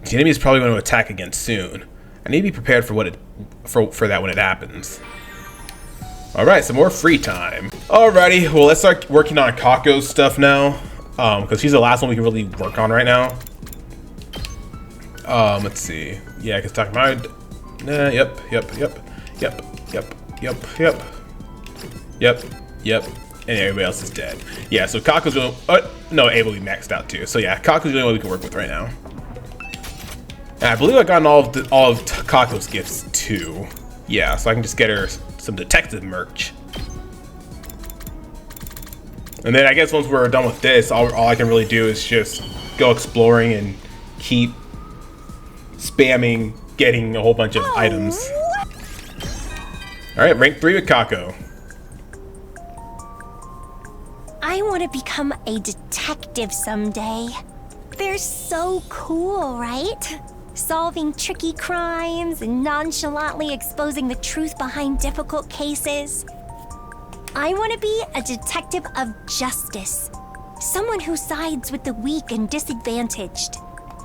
The enemy is probably going to attack again soon. I need to be prepared for that when it happens. Alright, some more free time. Alrighty, well let's start working on Kako's stuff now. Because she's the last one we can really work on right now. Let's see. Yeah, because talking about Yep. and everybody else is dead. Yeah, so Kaku's the no, Ava will be maxed out too. So yeah, Kaku's the only one we can work with right now. And I believe I've gotten all of Kaku's gifts too. Yeah, so I can just get her some detective merch. And then I guess once we're done with this, all I can really do is just go exploring and keep spamming getting a whole bunch of items. Alright, rank 3 with Kaku. I want to become a detective someday. They're so cool, right? Solving tricky crimes and nonchalantly exposing the truth behind difficult cases. I want to be a detective of justice. Someone who sides with the weak and disadvantaged.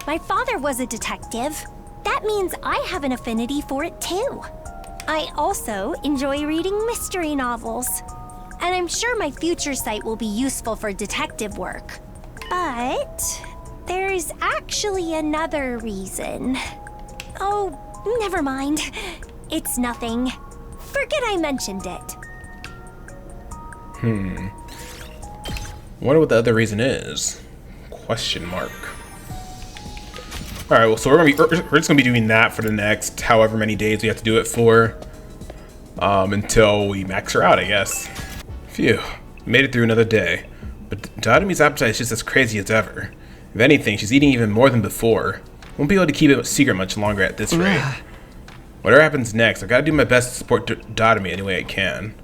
My father was a detective. That means I have an affinity for it too. I also enjoy reading mystery novels. And I'm sure my future sight will be useful for detective work. But there's actually another reason. Oh, never mind. It's nothing. Forget I mentioned it. Wonder what the other reason is. Question mark. Alright, well, so we're just gonna be doing that for the next however many days we have to do it for. Until we max her out, I guess. Phew, made it through another day. But Dotami's appetite is just as crazy as ever. If anything, she's eating even more than before. Won't be able to keep it a secret much longer at this rate. Whatever happens next, I've got to do my best to support Dotami any way I can.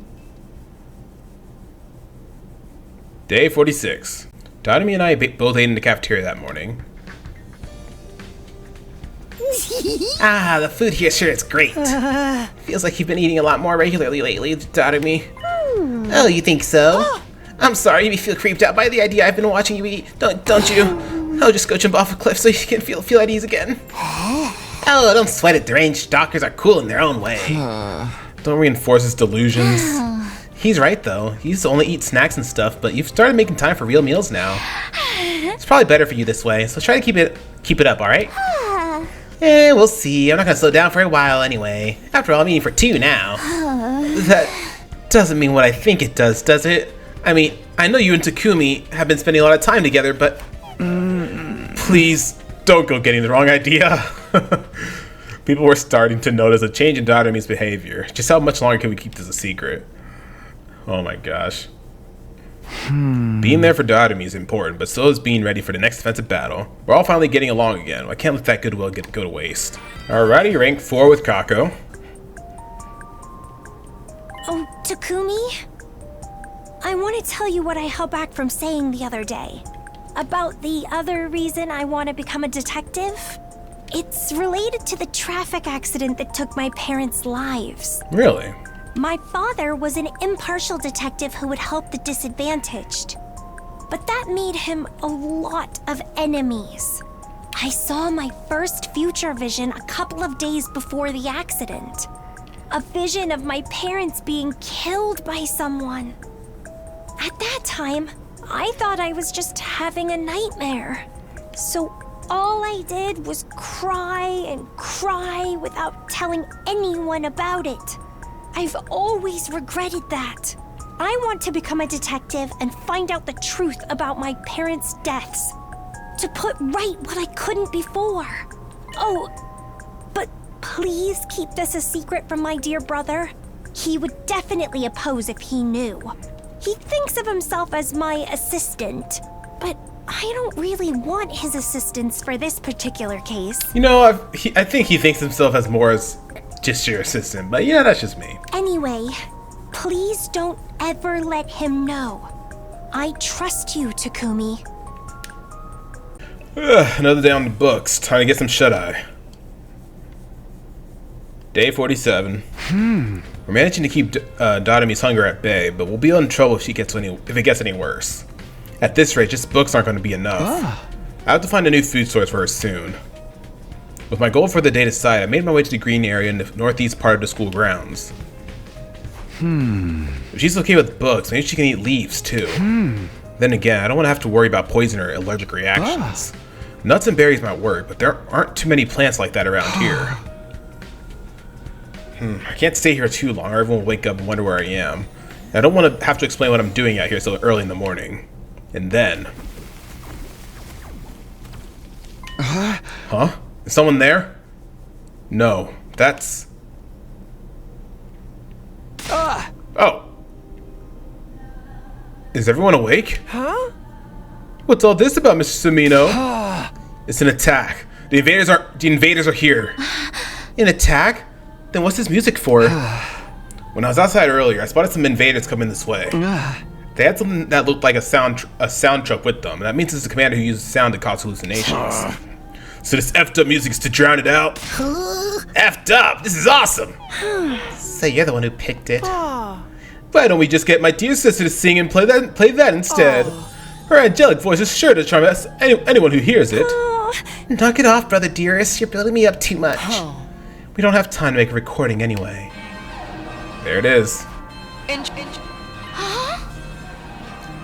Day 46. Dotami and I both ate in the cafeteria that morning. Ah, the food here sure is great. Feels like you've been eating a lot more regularly lately, Dotami. Oh, you think so? I'm sorry, you feel creeped out by the idea I've been watching you eat, don't you? Oh, just go jump off a cliff so you can feel at ease again. Oh, don't sweat it, deranged stalkers are cool in their own way. Don't reinforce his delusions. He's right, though. He used to only eat snacks and stuff, but you've started making time for real meals now. It's probably better for you this way, so try to keep it up, alright? We'll see. I'm not gonna slow down for a while anyway. After all, I'm eating for 2 now. That doesn't mean what I think it does it? I mean, I know you and Takumi have been spending a lot of time together, but... Please, don't go getting the wrong idea. People were starting to notice a change in Dotami's behavior. Just how much longer can we keep this a secret? Oh my gosh. Being there for Dotami is important, but so is being ready for the next defensive battle. We're all finally getting along again. I can't let that goodwill go to waste. Alrighty, rank 4 with Kaku. Oh, Takumi? I want to tell you what I held back from saying the other day. About the other reason I want to become a detective. It's related to the traffic accident that took my parents' lives. Really? My father was an impartial detective who would help the disadvantaged. But that made him a lot of enemies. I saw my first future vision a couple of days before the accident. A vision of my parents being killed by someone. At that time, I thought I was just having a nightmare. So all I did was cry and cry without telling anyone about it. I've always regretted that. I want to become a detective and find out the truth about my parents' deaths. To put right what I couldn't before. Oh, but please keep this a secret from my dear brother. He would definitely oppose if he knew. He thinks of himself as my assistant, but I don't really want his assistance for this particular case. You know, I think he thinks himself as more as just your assistant, but yeah, that's just me. Anyway, please don't ever let him know. I trust you, Takumi. Another day on the books. Time to get some shut-eye. Day 47. We're managing to keep Dotami's hunger at bay, but we'll be in trouble if it gets any worse. At this rate, just books aren't going to be enough. I have to find a new food source for her soon. With my goal for the day decided, I made my way to the green area in the northeast part of the school grounds. If she's okay with books, maybe she can eat leaves too. Then again, I don't want to have to worry about poison or allergic reactions. Nuts and berries might work, but there aren't too many plants like that around here. I can't stay here too long or everyone will wake up and wonder where I am. I don't want to have to explain what I'm doing out here so early in the morning. And then... Huh? Is someone there? No, that's... Oh. Is everyone awake? Huh? What's all this about, Mr. Sumino? It's an attack. The invaders are here. An attack? Then what's this music for? When I was outside earlier, I spotted some invaders coming this way. They had something that looked like a sound truck with them. That means it's the commander who uses sound to cause hallucinations. So this effed up music's to drown it out? Effed up! This is awesome! So you're the one who picked it. Why don't we just get my dear sister to sing and play that instead? Her angelic voice is sure to charm anyone who hears it. Knock it off, brother dearest. You're building me up too much. We don't have time to make a recording anyway. There it is.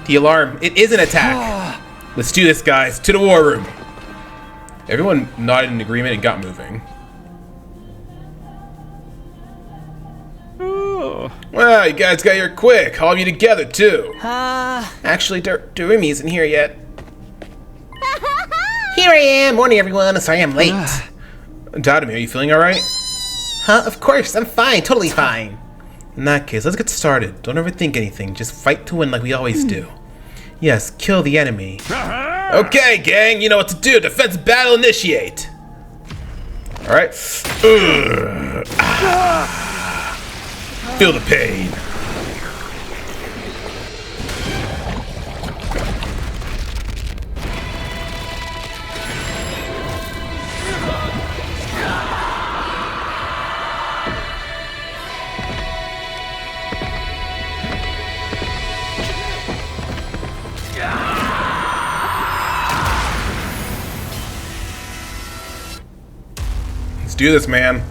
The alarm. It is an attack. Let's do this, guys. To the war room. Everyone nodded in agreement and got moving. Well, you guys got here quick. All of you together, too. Actually, Durumi isn't here yet. Here I am. Morning, everyone. Sorry I'm late. Dadami, are you feeling alright? Huh? Of course. I'm fine. Totally fine. In that case, let's get started. Don't overthink anything. Just fight to win like we always do. Yes, kill the enemy. Okay, gang. You know what to do. Defense battle initiate. Alright. Feel the pain. Let's do this, man.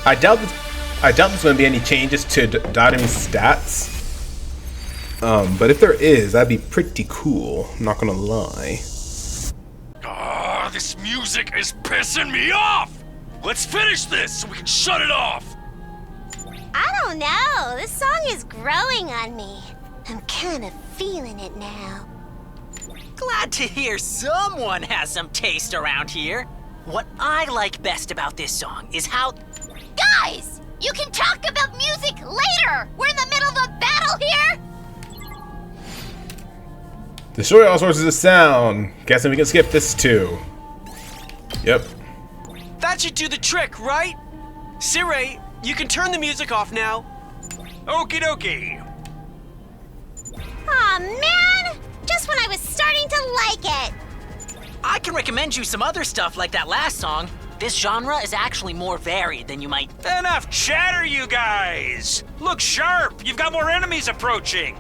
I doubt there's going to be any changes to Dadami's stats. But if there is, that'd be pretty cool. I'm not gonna lie. This music is pissing me off! Let's finish this so we can shut it off! I don't know. This song is growing on me. I'm kind of feeling it now. Glad to hear someone has some taste around here. What I like best about this song is how... Guys! You can talk about music later! We're in the middle of a battle here! Destroy all sources of sound. Guessing we can skip this too. Yep. That should do the trick, right? Sirei, you can turn the music off now. Okie dokie. Aw, man! Just when I was starting to like it! I can recommend you some other stuff like that last song. This genre is actually more varied than you might... Enough chatter, you guys! Look sharp! You've got more enemies approaching!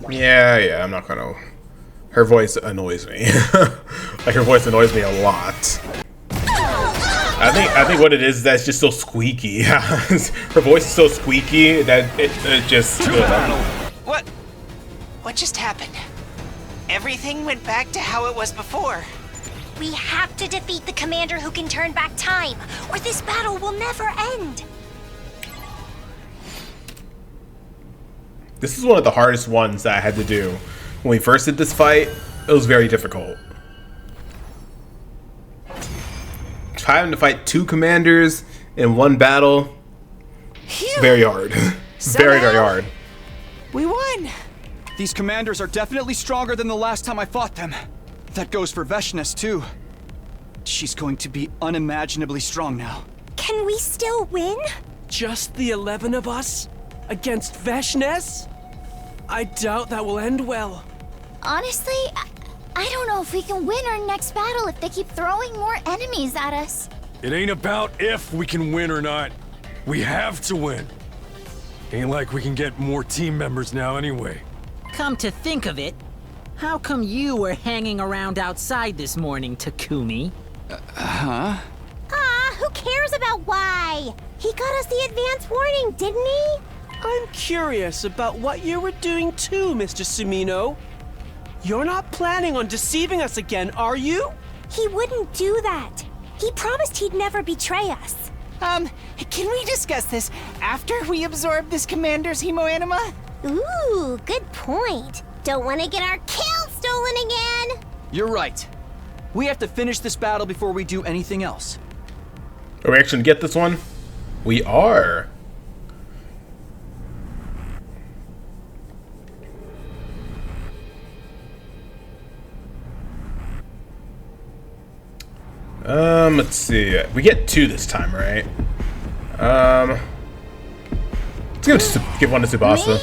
Yeah, I'm not gonna... Her voice annoys me. Like, her voice annoys me a lot. I think what it is that's just so squeaky. Her voice is so squeaky that it just... What just happened? Everything went back to how it was before. We have to defeat the commander who can turn back time, or this battle will never end. This is one of the hardest ones that I had to do. When we first did this fight, it was very difficult. Having to fight two commanders in one battle, very hard. Very hard. We won! These commanders are definitely stronger than the last time I fought them. That goes for Veshness, too. She's going to be unimaginably strong now. Can we still win? Just the 11 of us? Against Veshness? I doubt that will end well. Honestly, I don't know if we can win our next battle if they keep throwing more enemies at us. It ain't about if we can win or not. We have to win. Ain't like we can get more team members now anyway. Come to think of it, how come you were hanging around outside this morning, Takumi? Huh? Who cares about why? He got us the advance warning, didn't he? I'm curious about what you were doing too, Mr. Sumino. You're not planning on deceiving us again, are you? He wouldn't do that. He promised he'd never betray us. Can we discuss this after we absorb this commander's hemoanima? Ooh, good point. Don't want to get our kill stolen again. You're right. We have to finish this battle before we do anything else. Are we actually gonna get this one? We are. Let's see. We get 2 this time, right? Let's give one to Tsubasa.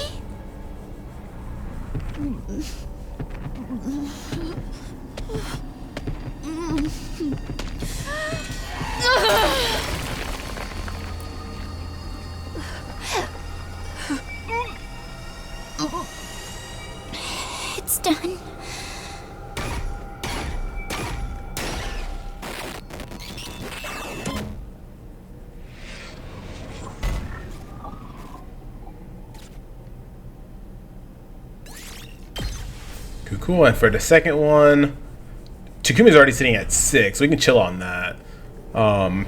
It's done. Cool. And for the second one, Takumi's already sitting at 6, so we can chill on that.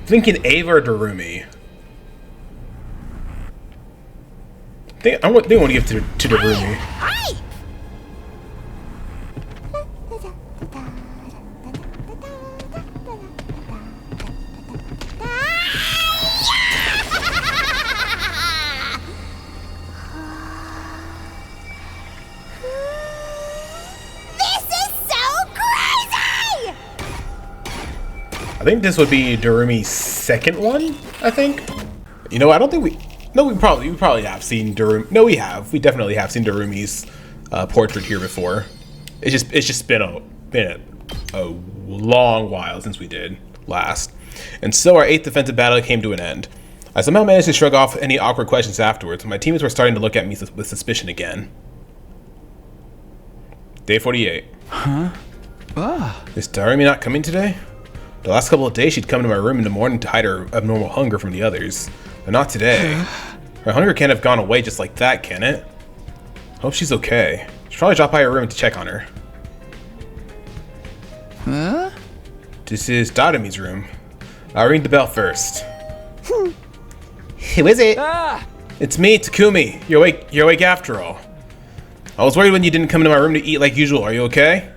Thinking Ava or Darumi. I want to give to Darumi. Hi! I think this would be Darumi's second one, I think. You know, I don't think we... No, we probably have seen Darumi... No, we have. We definitely have seen Darumi's portrait here before. It's just been a long while since we did last. And so our 8th defensive battle came to an end. I somehow managed to shrug off any awkward questions afterwards. My teammates were starting to look at me with suspicion again. Day 48. Huh? Is Darumi not coming today? The last couple of days she'd come to my room in the morning to hide her abnormal hunger from the others. But not today. Her hunger can't have gone away just like that, can it? Hope she's okay. Should probably drop by her room to check on her. Huh? This is Darumi's room. I'll ring the bell first. Who is it? It's me, Takumi. You're awake after all. I was worried when you didn't come into my room to eat like usual. Are you okay?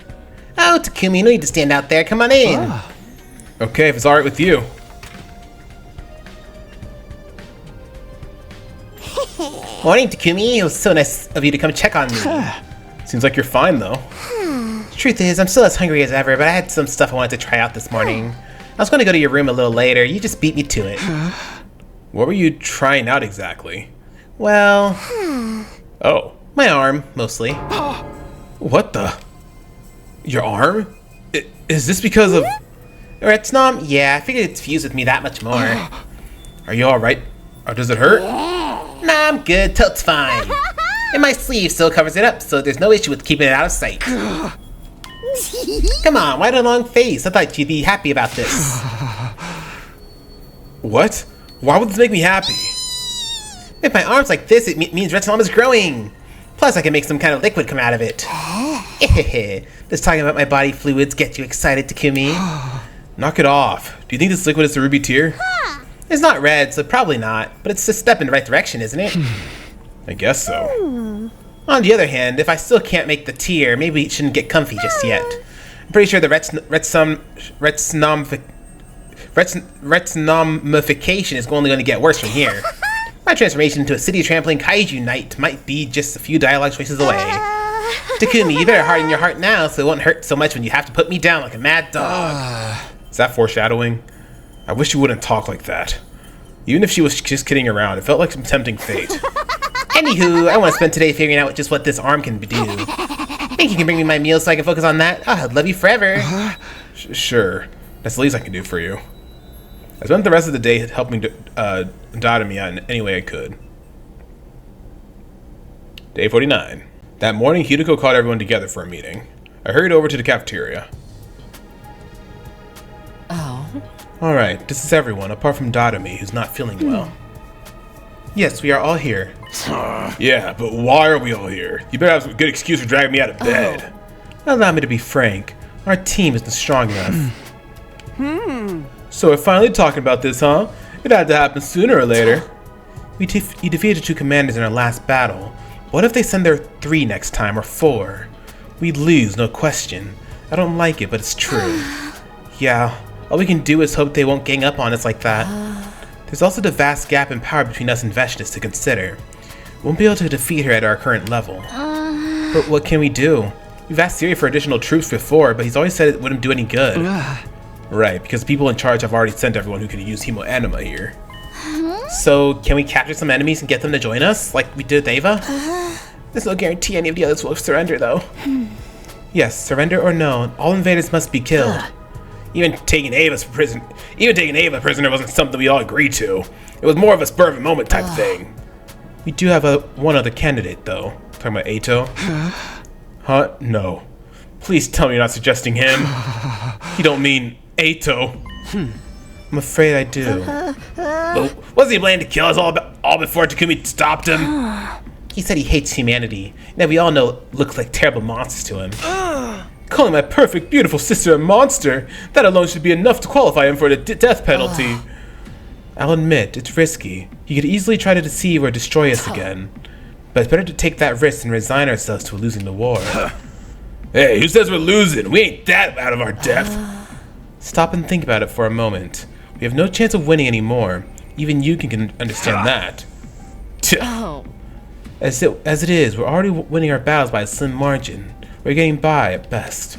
Oh, Takumi, no need to stand out there. Come on in. Okay, if it's alright with you. Morning, Takumi. It was so nice of you to come check on me. Seems like you're fine, though. Truth is, I'm still as hungry as ever, but I had some stuff I wanted to try out this morning. I was going to go to your room a little later. You just beat me to it. What were you trying out exactly? Well... Oh. My arm, mostly. What the? Your arm? Is this because of... RETSNOM? Yeah, I figured it's fused with me that much more. Are you alright? Or does it hurt? Nah, I'm good. Tilt's fine. And my sleeve still covers it up, so there's no issue with keeping it out of sight. Come on, why the long face? I thought you'd be happy about this. What? Why would this make me happy? With my arms like this, it means RETSNOM is growing. Plus, I can make some kind of liquid come out of it. Does talking about my body fluids get you excited, Takumi? Knock it off. Do you think this liquid is the ruby tear? It's not red, so probably not. But it's a step in the right direction, isn't it? I guess so. On the other hand, if I still can't make the tear, maybe it shouldn't get comfy just yet. I'm pretty sure the RETSNOMification is only going to get worse from here. My transformation into a city trampling kaiju knight might be just a few dialogue choices away. Takumi, you better harden your heart now so it won't hurt so much when you have to put me down like a mad dog. Is that foreshadowing? I wish you wouldn't talk like that. Even if she was just kidding around, it felt like some tempting fate. Anywho, I want to spend today figuring out just what this arm can do. Think you can bring me my meals so I can focus on that? Oh, I'd love you forever. Sure. That's the least I can do for you. I spent the rest of the day helping Darumi out in any way I could. Day 49. That morning, Hideko called everyone together for a meeting. I hurried over to the cafeteria. Oh? Alright, this is everyone, apart from Darumi, who's not feeling well. Yes, we are all here. Yeah, but why are we all here? You better have some good excuse for dragging me out of bed. Allow me to be frank. Our team isn't strong enough. So we're finally talking about this, huh? It had to happen sooner or later. We defeated 2 commanders in our last battle. What if they send their 3 next time, or 4? We'd lose, no question. I don't like it, but it's true. Yeah, all we can do is hope they won't gang up on us like that. There's also the vast gap in power between us and Veshness to consider. We won't be able to defeat her at our current level. But what can we do? We've asked Siri for additional troops before, but he's always said it wouldn't do any good. Right, because people in charge have already sent everyone who can use hemoanima here. So, can we capture some enemies and get them to join us, like we did with Ava? There's no guarantee any of the others will surrender, though. Yes, surrender or no, all invaders must be killed. Even taking Ava prisoner wasn't something we all agreed to. It was more of a spur of a moment type thing. We do have one other candidate, though. Talking about Ato? Huh? No. Please tell me you're not suggesting him. You don't mean Ato. I'm afraid I do. Well, wasn't he planning to kill us all before Takumi stopped him? He said he hates humanity, and that we all know looks like terrible monsters to him. Calling my perfect, beautiful sister a monster, that alone should be enough to qualify him for the death penalty. I'll admit, it's risky. He could easily try to deceive or destroy us again. But it's better to take that risk and resign ourselves to losing the war. Hey, who says we're losing? We ain't that out of our depth. Stop and think about it for a moment. We have no chance of winning anymore. Even you can understand that. As it is, we're already winning our battles by a slim margin. We're getting by at best.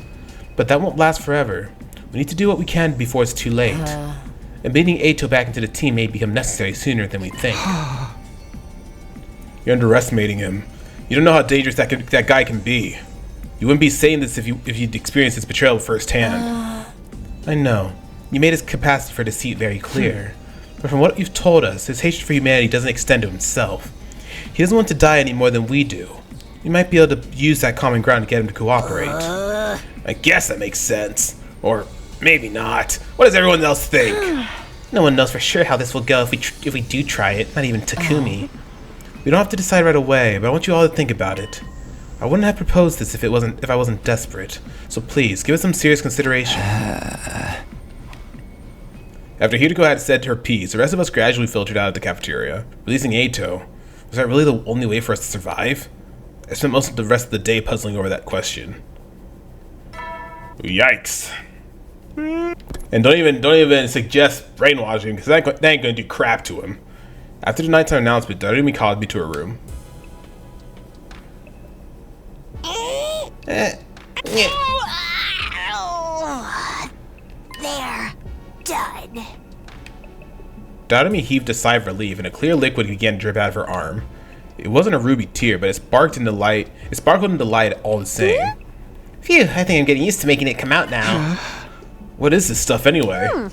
But that won't last forever. We need to do what we can before it's too late. And bringing Ato back into the team may become necessary sooner than we think. You're underestimating him. You don't know how dangerous that guy can be. You wouldn't be saying this if you'd experienced his betrayal firsthand. I know. You made his capacity for deceit very clear. But from what you've told us, his hatred for humanity doesn't extend to himself. He doesn't want to die any more than we do. We might be able to use that common ground to get him to cooperate. I guess that makes sense. Or maybe not. What does everyone else think? No one knows for sure how this will go if we do try it, not even Takumi. We don't have to decide right away, but I want you all to think about it. I wouldn't have proposed this if I wasn't desperate. So please, give it some serious consideration. After Hideko had said her piece, the rest of us gradually filtered out of the cafeteria, releasing Ato. Was that really the only way for us to survive? I spent most of the rest of the day puzzling over that question. Yikes. And don't even suggest brainwashing, because that ain't gonna do crap to him. After the nighttime announcement, Darumi called me to her room. There. Done. Darumi heaved a sigh of relief, and a clear liquid began to drip out of her arm. It wasn't a ruby tear, but it sparkled in the light all the same. Phew, I think I'm getting used to making it come out now. What is this stuff anyway?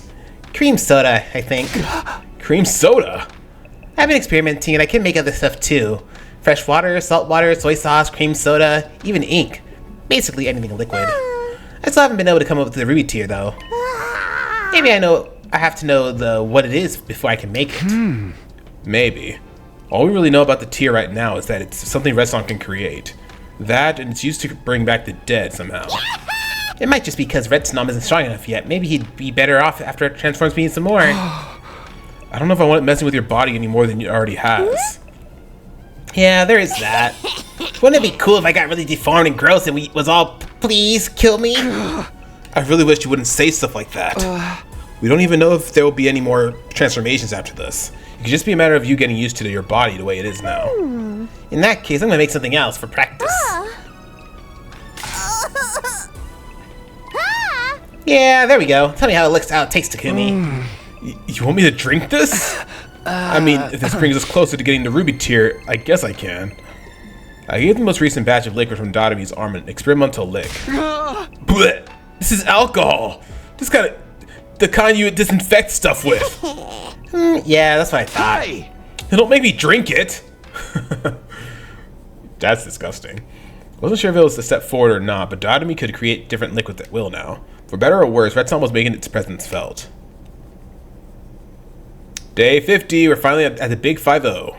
Cream soda, I think. Cream soda? I've been experimenting and I can make other stuff too. Fresh water, salt water, soy sauce, cream soda, even ink. Basically anything liquid. I still haven't been able to come up with the ruby tear though. Maybe I have to know what it is before I can make it. Maybe. All we really know about the tear right now is that it's something RETSNOM can create. That, and it's used to bring back the dead somehow. It might just be because RETSNOM isn't strong enough yet. Maybe he'd be better off after it transforms me some more. I don't know if I want it messing with your body any more than it already has. Yeah, there is that. Wouldn't it be cool if I got really deformed and gross and we was all, please kill me? I really wish you wouldn't say stuff like that. We don't even know if there will be any more transformations after this. It could just be a matter of you getting used to your body the way it is now. In that case, I'm gonna make something else for practice. Yeah, there we go. Tell me how it tastes, Takumi. You want me to drink this? I mean, if this brings us closer to getting the ruby tear, I guess I can. I gave the most recent batch of liquid from Darumi's arm an experimental lick. Blech! This is alcohol! The kind you disinfect stuff with. Yeah, that's what I thought. Hey, don't make me drink it! That's disgusting. Wasn't sure if it was a step forward or not, but Darumi could create different liquids at will now. For better or worse, RETSNOM was making its presence felt. Day 50, we're finally at the big 5-0.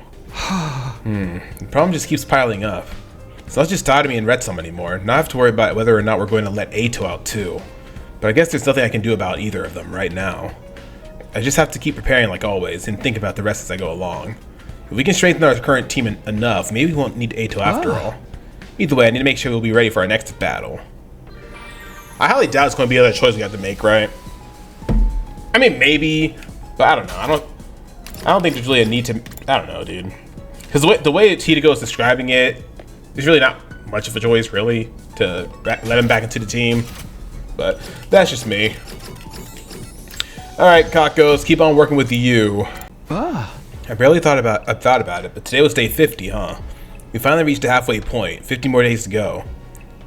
The problem just keeps piling up. It's not just Darumi and RETSNOM anymore. Now I have to worry about whether or not we're going to let Ato out too. But I guess there's nothing I can do about either of them right now. I just have to keep preparing like always and think about the rest as I go along. If we can strengthen our current team enough, maybe we won't need Ato after all. Either way, I need to make sure we'll be ready for our next battle. I highly doubt it's going to be another choice we have to make, right? I mean, maybe, but I don't know. I don't think there's really a need to. I don't know, dude. Because the way Titago is describing it, there's really not much of a choice, really, to let him back into the team. But that's just me. All right, Kakos, keep on working with you. I barely thought about it, but today was day 50, huh? We finally reached the halfway point. 50 more days to go.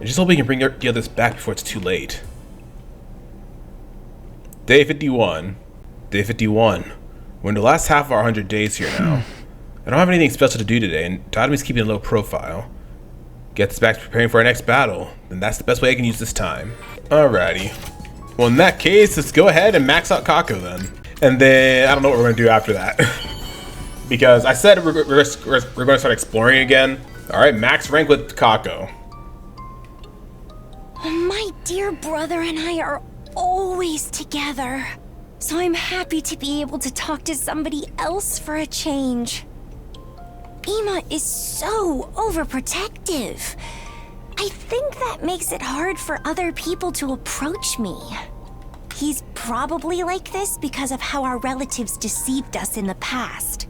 I just hope we can bring the others back before it's too late. Day 51. Day 51. We're in the last half of our 100 days here now. I don't have anything special to do today, and Tadami's keeping a low profile. Get us back to preparing for our next battle, then that's the best way I can use this time. Alrighty. Well, in that case, let's go ahead and max out Kako then. And then, I don't know what we're going to do after that. Because I said we're going to start exploring again. Alright, max rank with Kako. My dear brother and I are always together. So I'm happy to be able to talk to somebody else for a change. Ima is so overprotective. I think that makes it hard for other people to approach me. He's probably like this because of how our relatives deceived us in the past.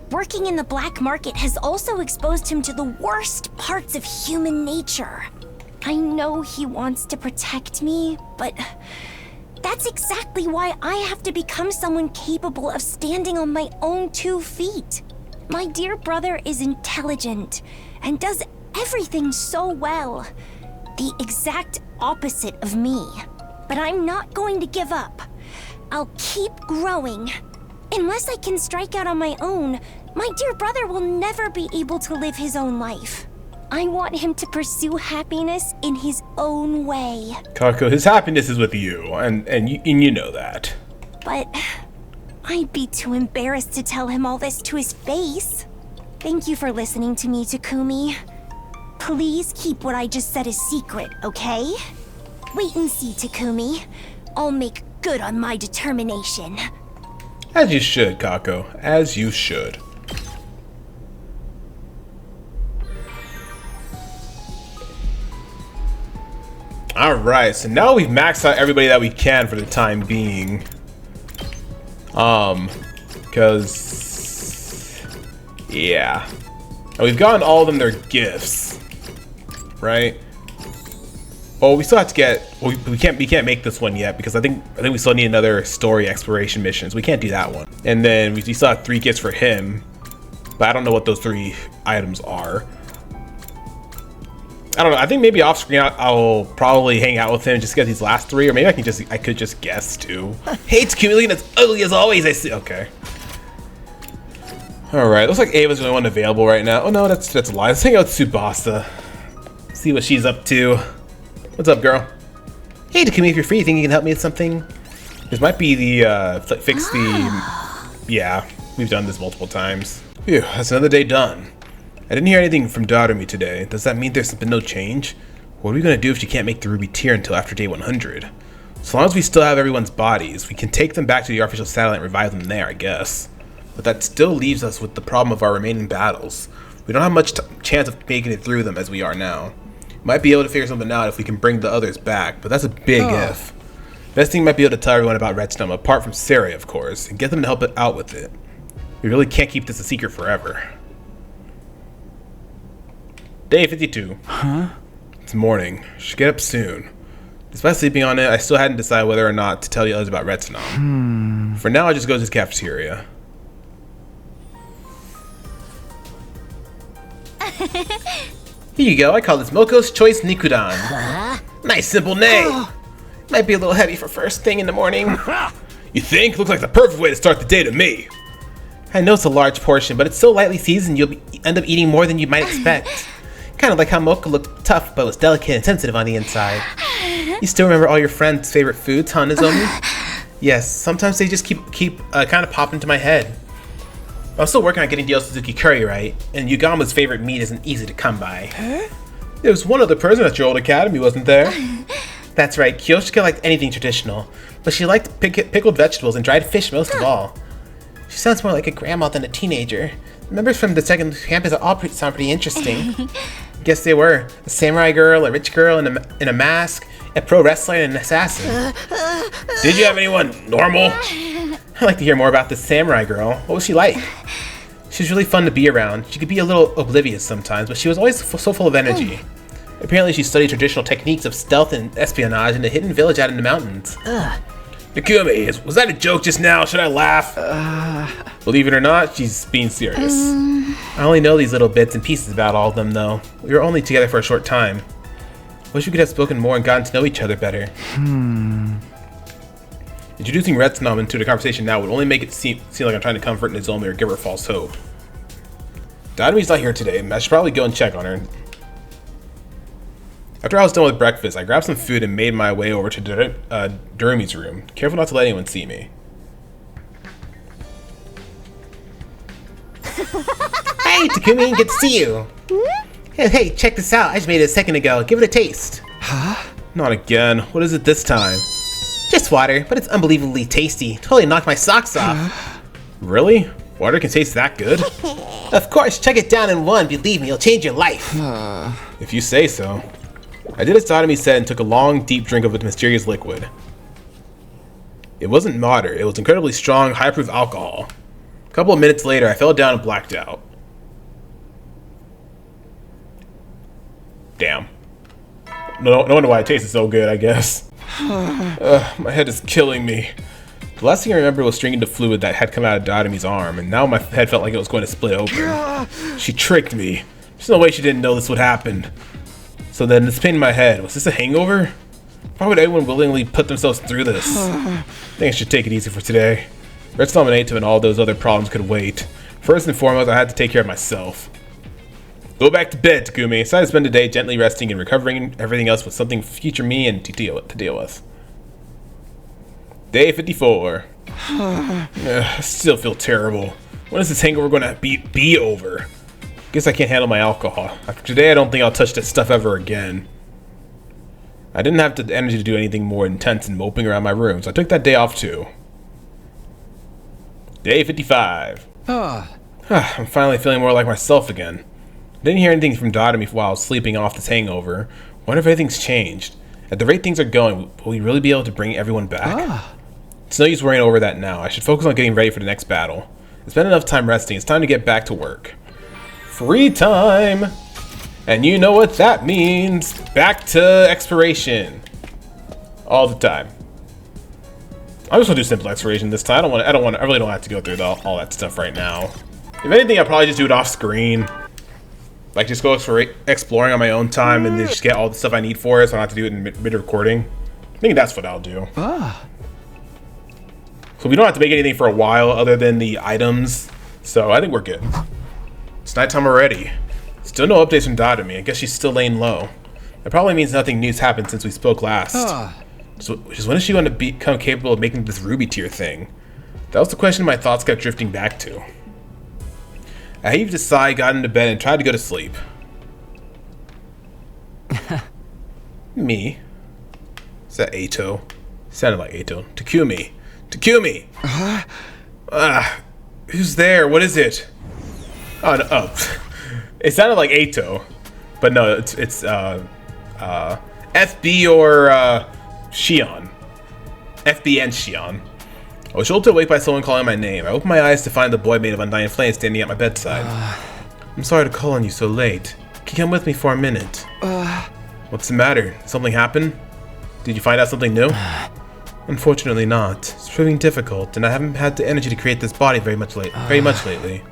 Working in the black market has also exposed him to the worst parts of human nature. I know he wants to protect me, but that's exactly why I have to become someone capable of standing on my own 2 feet. My dear brother is intelligent and does everything so well. The exact opposite of me. But I'm not going to give up. I'll keep growing. Unless I can strike out on my own, my dear brother will never be able to live his own life. I want him to pursue happiness in his own way. Kako, his happiness is with you, and you know that. But I'd be too embarrassed to tell him all this to his face. Thank you for listening to me, Takumi. Please keep what I just said a secret, okay? Wait and see, Takumi. I'll make good on my determination. As you should, Kako. As you should. Alright, so now we've maxed out everybody that we can for the time being. Because... yeah. And we've gotten all of them their gifts. Right? Oh, we still have to get... well, we can't make this one yet because I think we still need another story exploration missions. We can't do that one. And then we still have 3 gifts for him. But I don't know what those 3 items are. I don't know. I think maybe off screen I'll probably hang out with him just get these last 3, or maybe I could just guess too. Hey, it's Chameleon, as ugly as always. I see. Okay. All right. Looks like Ava's the only one available right now. Oh no, that's a lie. Let's hang out with Tsubasa. See what she's up to. What's up, girl? Hey, Takumi, if you're free, you think you can help me with something? This might be the fix the. Yeah, we've done this multiple times. Phew, that's another day done. I didn't hear anything from Daughter-Me today. Does that mean there's been no change? What are we gonna do if she can't make the Ruby Tier until after day 100? So long as we still have everyone's bodies, we can take them back to the artificial satellite and revive them there, I guess. But that still leaves us with the problem of our remaining battles. We don't have much chance of making it through them as we are now. Might be able to figure something out if we can bring the others back, but that's a big if. Best thing might be able to tell everyone about RETSNOM, apart from Sari, of course, and get them to help it out with it. We really can't keep this a secret forever. Day 52. Huh? It's morning. Should get up soon. Despite sleeping on it, I still hadn't decided whether or not to tell the others about RETSNOM. For now, I just go to the cafeteria. Here you go. I call this Moko's Choice Nikudan. Nice simple name. Might be a little heavy for first thing in the morning. You think? Looks like the perfect way to start the day to me. I know it's a large portion, but it's so lightly seasoned you'll end up eating more than you might expect. Kind of like how Moko looked tough, but was delicate and sensitive on the inside. You still remember all your friends' favorite foods, huh, Nozomi? Yes, sometimes they just keep kind of pop into my head. I'm still working on getting the Suzuki curry right, and Yugama's favorite meat isn't easy to come by. There was one other person at your old academy, wasn't there? That's right, Kyoshika liked anything traditional, but she liked pickled vegetables and dried fish most of all. She sounds more like a grandma than a teenager. The members from the second campus all sound pretty interesting. Guess they were. A samurai girl, a rich girl in a mask, a pro wrestler, and an assassin. Did you have anyone normal? I'd like to hear more about this samurai girl. What was she like? She was really fun to be around. She could be a little oblivious sometimes, but she was always so full of energy. Apparently she studied traditional techniques of stealth and espionage in a hidden village out in the mountains. Nikumi, was that a joke just now? Should I laugh? Believe it or not, she's being serious. I only know these little bits and pieces about all of them, though. We were only together for a short time. Wish we could have spoken more and gotten to know each other better. Introducing RETSNOM into the conversation now would only make it seem like I'm trying to comfort Nozomi or give her false hope. Dadomi's not here today. I should probably go and check on her. After I was done with breakfast, I grabbed some food and made my way over to Durumi's room, careful not to let anyone see me. Hey, Takumi, good to see you! Hey, check this out. I just made it a second ago. Give it a taste. Huh? Not again. What is it this time? Just water, but it's unbelievably tasty. Totally knocked my socks off. Really? Water can taste that good? Of course, chug it down in one. Believe me, it'll change your life. If you say so. I did as Dadomi said and took a long, deep drink of the mysterious liquid. It wasn't water. It was incredibly strong, high-proof alcohol. A couple of minutes later, I fell down and blacked out. Damn. No wonder why it tasted so good, I guess. My head is killing me. The last thing I remember was drinking the fluid that had come out of Dadomi's arm, and now my head felt like it was going to split open. She tricked me. There's no way she didn't know this would happen. So then this pain in my head, was this a hangover? Why would anyone willingly put themselves through this? I think I should take it easy for today. RETSNOM and Ato and all those other problems could wait. First and foremost, I had to take care of myself. Go back to bed, Takumi. So I spend the day gently resting and recovering everything else with something for future me and to deal with. Day 54. I still feel terrible. When is this hangover going to be over? Guess I can't handle my alcohol. After today, I don't think I'll touch that stuff ever again. I didn't have the energy to do anything more intense than moping around my room, so I took that day off too. Day 55. I'm finally feeling more like myself again. I didn't hear anything from Dadomi while I was sleeping off this hangover. Wonder if anything's changed. At the rate things are going, will we really be able to bring everyone back? It's no use worrying over that now. I should focus on getting ready for the next battle. It's been enough time resting. It's time to get back to work. Free time! And you know what that means. Back to exploration. All the time. I'm just gonna do simple exploration this time. I really don't have to go through all that stuff right now. If anything, I'll probably just do it off screen. Like just go exploring on my own time and then just get all the stuff I need for it so I don't have to do it in mid-recording. I think that's what I'll do. So we don't have to make anything for a while other than the items. So I think we're good. It's nighttime already. Still no updates from Dadomi. I guess she's still laying low. That probably means nothing new's happened since we spoke last. So when is she going to become capable of making this ruby tier thing? That was the question my thoughts kept drifting back to. I heaved a sigh, got into bed, and tried to go to sleep. Me? Is that Ato? Sounded like Ato. Takumi! Takumi! Who's there? What is it? Oh, no, oh. It sounded like Ato. But no, it's FB or Shion. FB and Shion. I was jolted awake by someone calling my name. I opened my eyes to find the boy made of undying flame standing at my bedside. I'm sorry to call on you so late. Can you come with me for a minute? What's the matter? Something happened? Did you find out something new? Unfortunately not. It's proving difficult, and I haven't had the energy to create this body very much lately.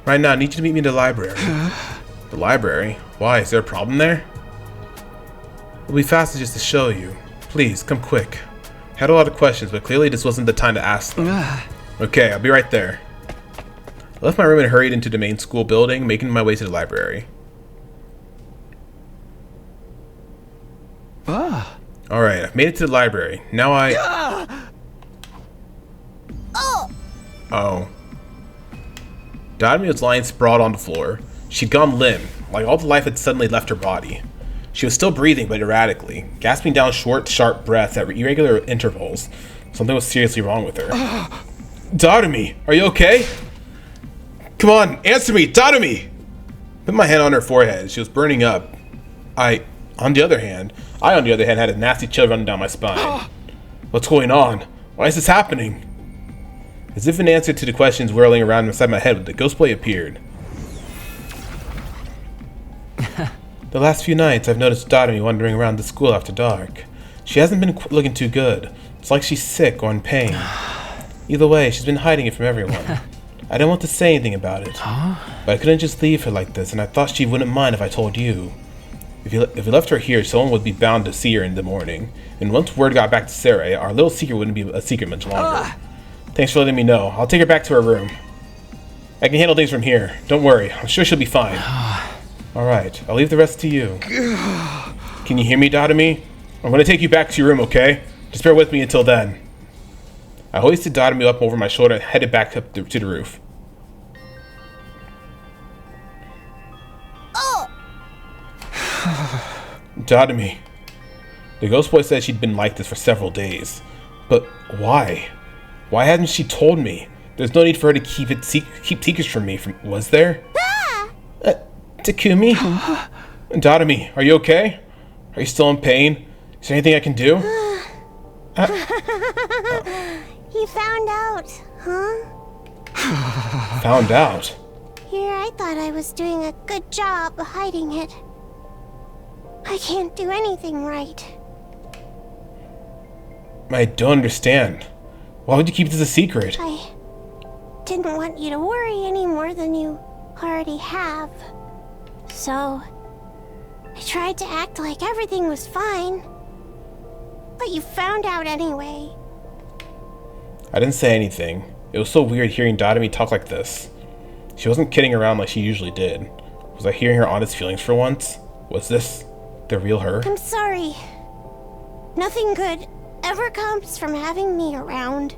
Right now, I need you to meet me in the library. The library? Why? Is there a problem there? It'll be faster just to show you. Please, come quick. I had a lot of questions, but clearly this wasn't the time to ask them. Okay, I'll be right there. I left my room and hurried into the main school building, making my way to the library. Alright, I've made it to the library. Now Oh. Dadomi was lying sprawled on the floor. She'd gone limp, like all the life had suddenly left her body. She was still breathing, but erratically, gasping down short, sharp breaths at irregular intervals. Something was seriously wrong with her. Dotomi, are you okay? Come on, answer me, Dotomi! Put my hand on her forehead. She was burning up. I, on the other hand, had a nasty chill running down my spine. What's going on? Why is this happening? As if in answer to the questions whirling around inside my head, the ghost boy appeared. The last few nights, I've noticed Dotomi wandering around the school after dark. She hasn't been looking too good. It's like she's sick or in pain. Either way, she's been hiding it from everyone. I didn't want to say anything about it, but I couldn't just leave her like this, and I thought she wouldn't mind if I told you. If we left her here, someone would be bound to see her in the morning, and once word got back to Sarai, our little secret wouldn't be a secret much longer. Thanks for letting me know. I'll take her back to her room. I can handle things from here. Don't worry. I'm sure she'll be fine. Alright, I'll leave the rest to you. Can you hear me, Dotomi? I'm going to take you back to your room, okay? Just bear with me until then. I hoisted Dotomi up over my shoulder and headed back up to the roof. Dotomi. The ghost boy said she'd been like this for several days. But why? Why hadn't she told me? There's no need for her to keep secrets from me, was there? Takumi? Dotomi, are you okay? Are you still in pain? Is there anything I can do? You found out, huh? Found out? Here, I thought I was doing a good job hiding it. I can't do anything right. I don't understand. Why would you keep this a secret? I didn't want you to worry any more than you already have. So, I tried to act like everything was fine. But you found out anyway. I didn't say anything. It was so weird hearing Dotomi talk like this. She wasn't kidding around like she usually did. Was I hearing her honest feelings for once? Was this the real her? I'm sorry. Nothing good ever comes from having me around.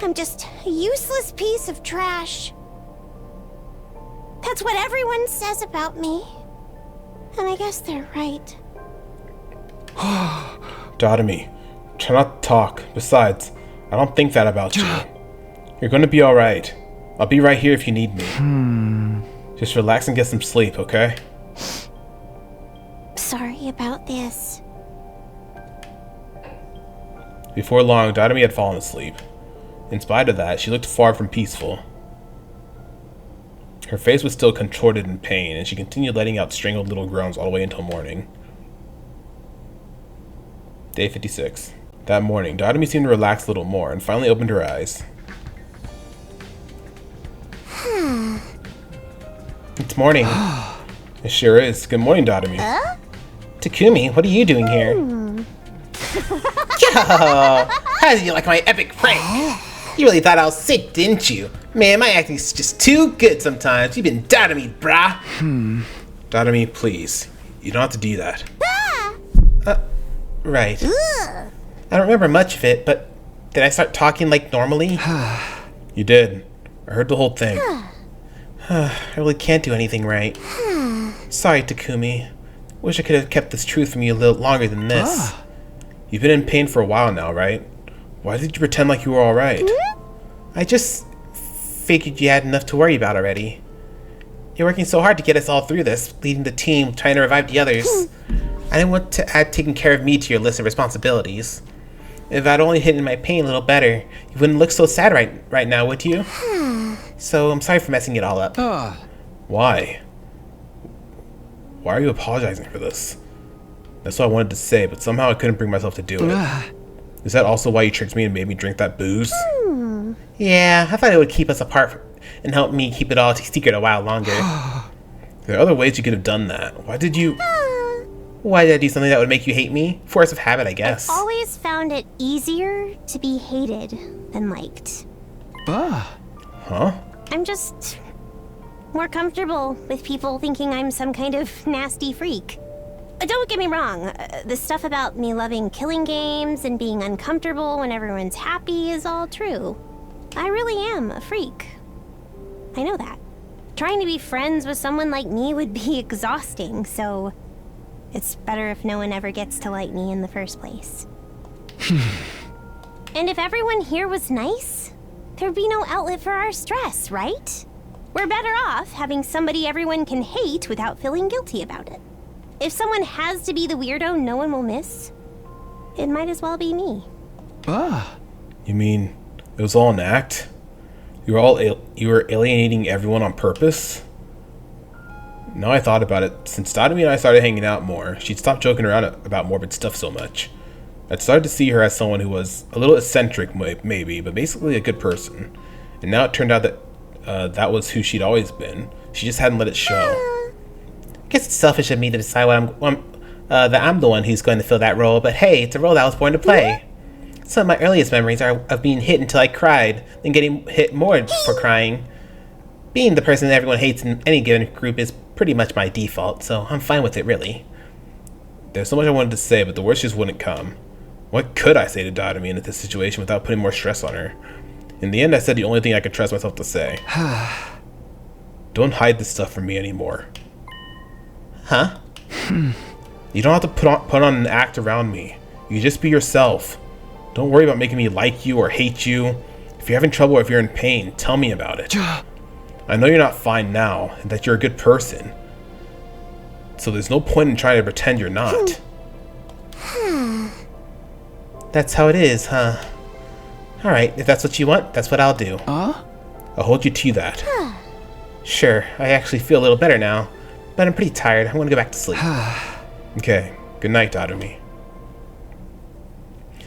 I'm just a useless piece of trash. That's what everyone says about me. And I guess they're right. Dotomi, try not to talk. Besides, I don't think that about you. You're gonna be alright. I'll be right here if you need me. Just relax and get some sleep, okay? Sorry about this. Before long, Dotomi had fallen asleep. In spite of that, she looked far from peaceful. Her face was still contorted in pain, and she continued letting out strangled little groans all the way until morning. Day 56. That morning, Dotomi seemed to relax a little more and finally opened her eyes. It's morning. It sure is. Good morning, Dotomi. Takumi, what are you doing here? Yo! How did you like my epic prank? You really thought I was sick, didn't you? Man, my acting's just too good sometimes. You've been doubting me, brah. Dotomi, please. You don't have to do that. Right. I don't remember much of it, but did I start talking like normally? You did. I heard the whole thing. I really can't do anything right. Sorry, Takumi. Wish I could have kept this truth from you a little longer than this. You've been in pain for a while now, right? Why did you pretend like you were alright? I just figured you had enough to worry about already. You're working so hard to get us all through this, leading the team, trying to revive the others. I didn't want to add taking care of me to your list of responsibilities. If I'd only hidden my pain a little better, you wouldn't look so sad right now, would you? So I'm sorry for messing it all up. Why? Why are you apologizing for this? That's what I wanted to say, but somehow I couldn't bring myself to do it. Is that also why you tricked me and made me drink that booze? Yeah, I thought it would keep us apart and help me keep it all secret a while longer. There are other ways you could have done that. Why did you... Why did I do something that would make you hate me? Force of habit, I guess. I've always found it easier to be hated than liked. Huh? I'm just more comfortable with people thinking I'm some kind of nasty freak. Don't get me wrong, the stuff about me loving killing games and being uncomfortable when everyone's happy is all true. I really am a freak. I know that. Trying to be friends with someone like me would be exhausting, so It's better if no one ever gets to like me in the first place. And if everyone here was nice, there'd be no outlet for our stress, right? We're better off having somebody everyone can hate without feeling guilty about it. If someone has to be the weirdo no one will miss, it might as well be me. You mean it was all an act? You were alienating everyone on purpose? Now I thought about it, since Dotami and I started hanging out more, she'd stopped joking around about morbid stuff so much. I'd started to see her as someone who was a little eccentric, maybe, but basically a good person. And now it turned out that that was who she'd always been. She just hadn't let it show. I guess it's selfish of me to decide that I'm the one who's going to fill that role, but hey, it's a role that I was born to play. Some of my earliest memories are of being hit until I cried, then getting hit more for crying. Being the person that everyone hates in any given group is pretty much my default, so I'm fine with it, really. There's so much I wanted to say, but the words just wouldn't come. What could I say to Dotami in this situation without putting more stress on her? In the end, I said the only thing I could trust myself to say. Don't hide this stuff from me anymore. Huh? You don't have to put on an act around me. You can just be yourself. Don't worry about making me like you or hate you. If you're having trouble or if you're in pain, tell me about it. I know you're not fine now, and that you're a good person. So there's no point in trying to pretend you're not. That's how it is, huh? Alright, if that's what you want, that's what I'll do. I'll hold you to that. Sure, I actually feel a little better now, but I'm pretty tired. I want to go back to sleep. Okay, good night, Dotami.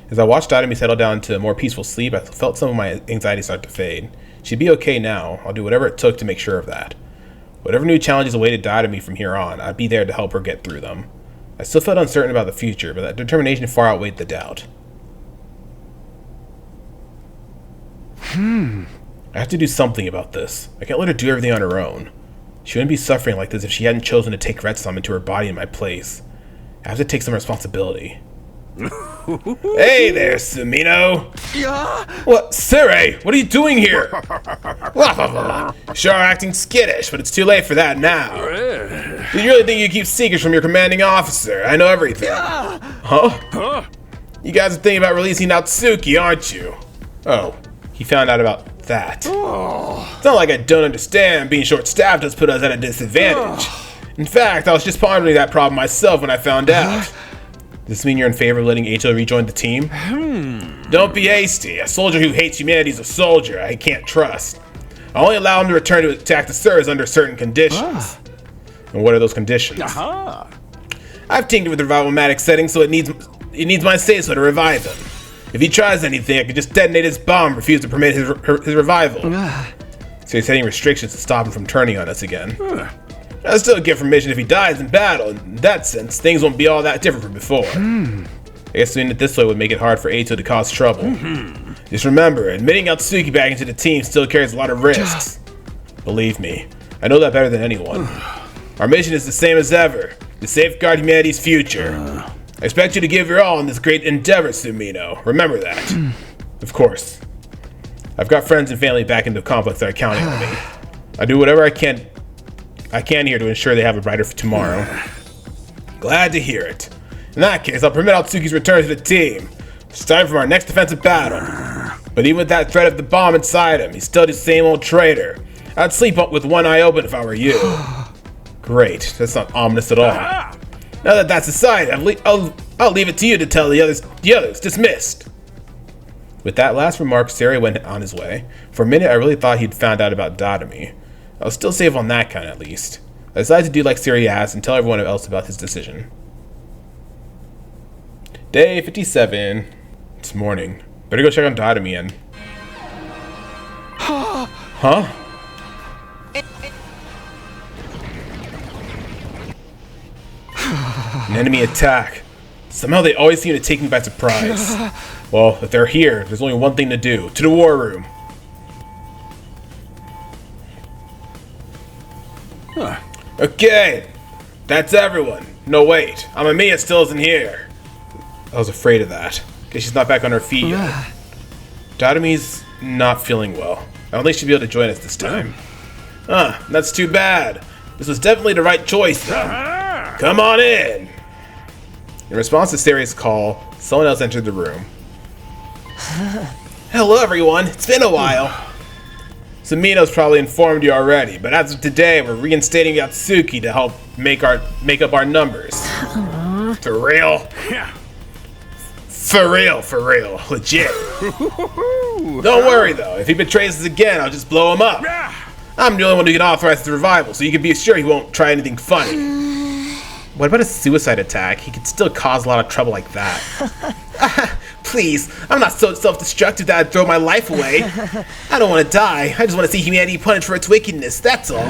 As I watched Dotami settle down to a more peaceful sleep, I felt some of my anxiety start to fade. She'd be okay now. I'll do whatever it took to make sure of that. Whatever new challenges awaited Dotami from here on, I'd be there to help her get through them. I still felt uncertain about the future, but that determination far outweighed the doubt. I have to do something about this. I can't let her do everything on her own. She wouldn't be suffering like this if she hadn't chosen to take RETSNOM into her body in my place. I have to take some responsibility. Hey there, Sumino! What? Siri, what are you doing here? Sure, acting skittish, but it's too late for that now. Do you really think you keep secrets from your commanding officer? I know everything. Huh? You guys are thinking about releasing Natsuki, aren't you? Oh, he found out about that. It's not like I don't understand. Being short-staffed has put us at a disadvantage. In fact, I was just pondering that problem myself when I found out. Does this mean you're in favor of letting Eito rejoin the team? Don't be hasty. A soldier who hates humanity is a soldier I can't trust. I only allow him to return to attack the service under certain conditions. And what are those conditions? I've tinkered with the revival-matic setting, so it needs my say-so to revive him. If he tries anything, I could just detonate his bomb, refuse to permit his revival. So he's setting restrictions to stop him from turning on us again. I'll still get permission if he dies in battle. In that sense, things won't be all that different from before. I guess doing it this way would make it hard for Eito to cause trouble. Just remember, admitting Natsuki back into the team still carries a lot of risks. Believe me, I know that better than anyone. Our mission is the same as ever, to safeguard humanity's future. I expect you to give your all in this great endeavor, Sumino. Remember that. Of course. I've got friends and family back in the complex that are counting on me. I do whatever I can here to ensure they have a brighter tomorrow. Glad to hear it. In that case, I'll permit Natsuki's return to the team. It's time for our next defensive battle. But even with that threat of the bomb inside him, he's still the same old traitor. I'd sleep with one eye open if I were you. Great, that's not ominous at all. Now that that's aside, I'll leave it to you to tell the others. Dismissed. With that last remark, Sari went on his way. For a minute, I really thought he'd found out about Dotami. I was still safe on that count, at least. I decided to do like Siri asked and tell everyone else about his decision. Day 57. It's morning. Better go check on Dotami and... Huh? An enemy attack. Somehow they always seem to take me by surprise. Well, if they're here, there's only one thing to do. To the war room. Okay, that's everyone. No, wait. Amamiya still isn't here. I was afraid of that. Guess she's not back on her feet yet. Dotami's not feeling well. I don't think she'll be able to join us this time. That's too bad. This was definitely the right choice, then. Come on in. In response to Sari's call, someone else entered the room. Hello everyone, it's been a while. Sumino's probably informed you already, but as of today, we're reinstating Yatsuki to help make up our numbers. For real? Yeah. For real, legit. Don't worry though, if he betrays us again, I'll just blow him up. I'm the only one who can authorize the revival, so you can be sure he won't try anything funny. What about a suicide attack? He could still cause a lot of trouble like that. Please, I'm not so self-destructive that I'd throw my life away. I don't want to die. I just want to see humanity punished for its wickedness, that's all.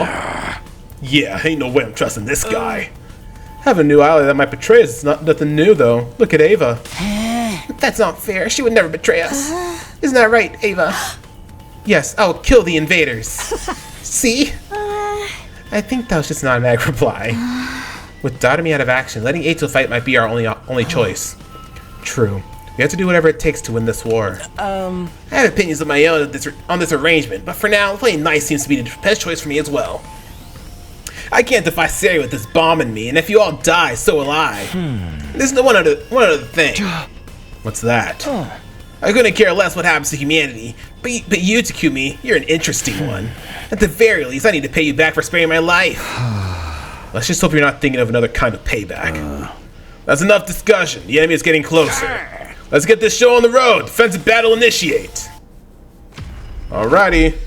Yeah, ain't no way I'm trusting this guy. Have a new ally that might betray us. It's not nothing new, though. Look at Ava. That's not fair. She would never betray us. Isn't that right, Ava? Yes, I'll kill the invaders. See? I think that was just an automatic reply. With Dotami out of action, letting Eito fight might be our only choice. True. We have to do whatever it takes to win this war. I have opinions of my own on this arrangement, but for now, playing nice seems to be the best choice for me as well. I can't defy Sari with this bomb in me, and if you all die, so will I. There's one other thing. What's that? I couldn't care less what happens to humanity, but you, Takumi, you're an interesting one. At the very least, I need to pay you back for sparing my life. Let's just hope you're not thinking of another kind of payback. That's enough discussion. The enemy is getting closer. Let's get this show on the road. Defensive battle initiate. Alrighty.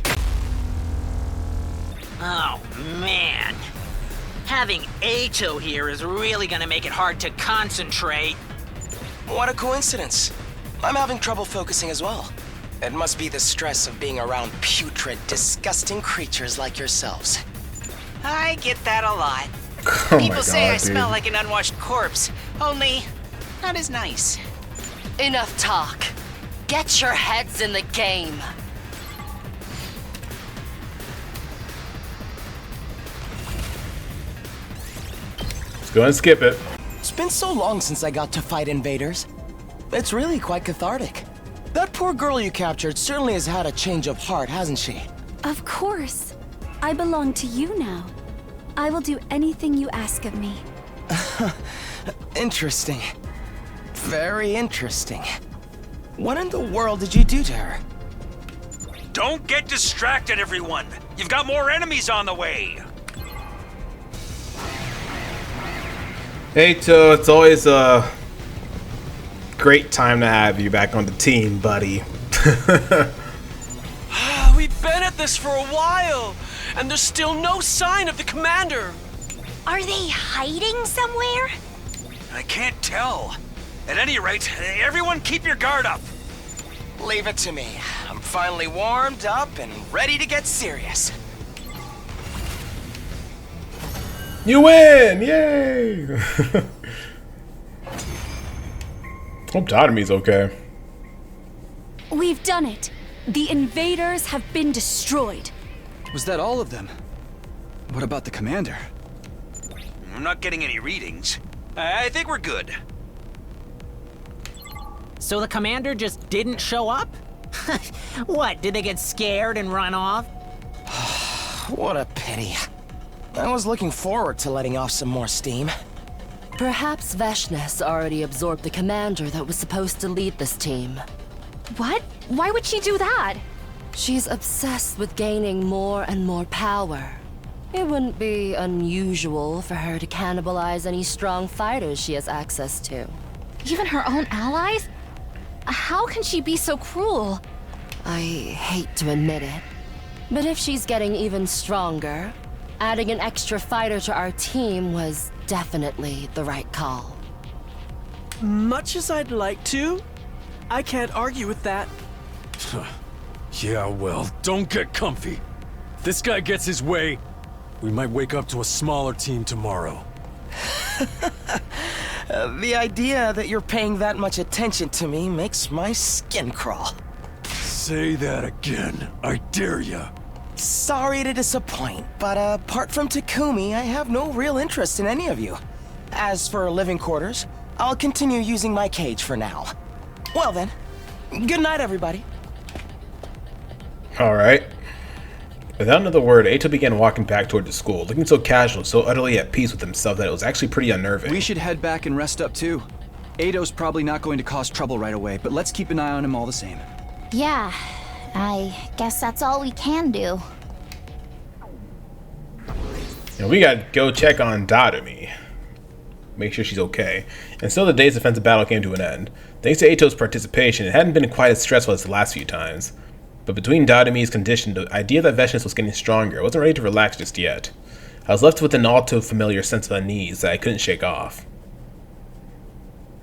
Oh, man. Having Eito here is really gonna make it hard to concentrate. What a coincidence. I'm having trouble focusing as well. It must be the stress of being around putrid, disgusting creatures like yourselves. I get that a lot. Oh People say I dude. smell like an unwashed corpse, only not as nice. Enough talk. Get your heads in the game. Let's go and skip it. It's been so long since I got to fight invaders. It's really quite cathartic. That poor girl you captured certainly has had a change of heart, hasn't she? Of course. I belong to you now. I will do anything you ask of me. Interesting. Very interesting. What in the world did you do to her? Don't get distracted, everyone. You've got more enemies on the way. Eito, it's always a great time to have you back on the team, buddy. We've been at this for a while, and there's still no sign of the commander. Are they hiding somewhere? I can't tell. At any rate, everyone keep your guard up. Leave it to me. I'm finally warmed up and ready to get serious. You win! Yay! Hope Dotami's okay. We've done it. The invaders have been destroyed. Was that all of them? What about the commander? I'm not getting any readings. I think we're good. So the commander just didn't show up? What, did they get scared and run off? What a pity. I was looking forward to letting off some more steam. Perhaps Veshness already absorbed the commander that was supposed to lead this team. What? Why would she do that? She's obsessed with gaining more and more power. It wouldn't be unusual for her to cannibalize any strong fighters she has access to. Even her own allies? How can she be so cruel? I hate to admit it, but if she's getting even stronger, adding an extra fighter to our team was definitely the right call. Much as I'd like to, I can't argue with that. Yeah, well, don't get comfy. If this guy gets his way, we might wake up to a smaller team tomorrow. The idea that you're paying that much attention to me makes my skin crawl. Say that again. I dare ya. Sorry to disappoint, but apart from Takumi, I have no real interest in any of you. As for living quarters, I'll continue using my cage for now. Well then, good night, everybody. Alright. Without another word, Eito began walking back toward the school, looking so casual, so utterly at peace with himself that it was actually pretty unnerving. We should head back and rest up too. Ado's probably not going to cause trouble right away, but let's keep an eye on him all the same. Yeah, I guess that's all we can do. And we gotta go check on Dotami. Make sure she's okay. And so the day's defensive battle came to an end. Thanks to Ato's participation, it hadn't been quite as stressful as the last few times. But between Dotami's condition, the idea that Veshness was getting stronger, I wasn't ready to relax just yet. I was left with an all-too-familiar sense of unease that I couldn't shake off.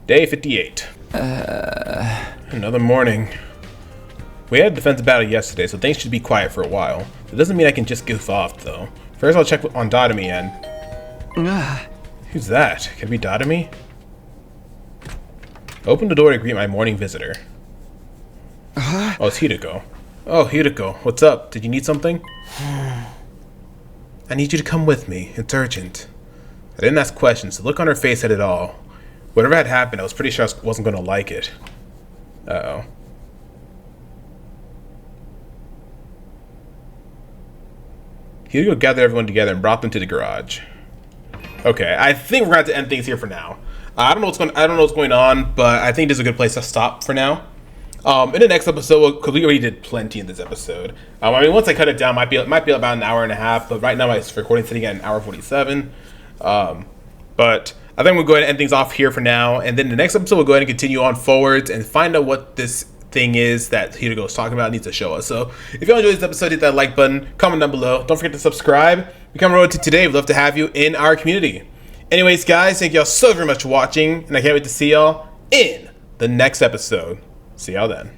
Day 58. Another morning. We had a defensive battle yesterday, so things should be quiet for a while. That doesn't mean I can just goof off, though. First, I'll check on Dotami and... Who's that? Can it be Dotami? I opened the door to greet my morning visitor. Oh, it's Hideko. Oh, Hideko, what's up? Did you need something? I need you to come with me. It's urgent. I didn't ask questions. The look on her face said it all. Whatever had happened, I was pretty sure I wasn't going to like it. Uh-oh. Hideko gathered everyone together and brought them to the garage. Okay, I think we're going to have to end things here for now. I don't know what's going on, but I think this is a good place to stop for now. In the next episode, because we already did plenty in this episode. I mean, once I cut it down, it might be about an hour and a half. But right now, my recording sitting at an hour 47. But I think we'll go ahead and end things off here for now. And then the next episode, we'll go ahead and continue on forwards and find out what this thing is that Hideko is talking about, needs to show us. So if you enjoyed this episode, hit that like button, comment down below. Don't forget to subscribe. Become a Royalty today. We'd love to have you in our community. Anyways, guys, thank y'all so very much for watching, and I can't wait to see y'all in the next episode. See y'all then.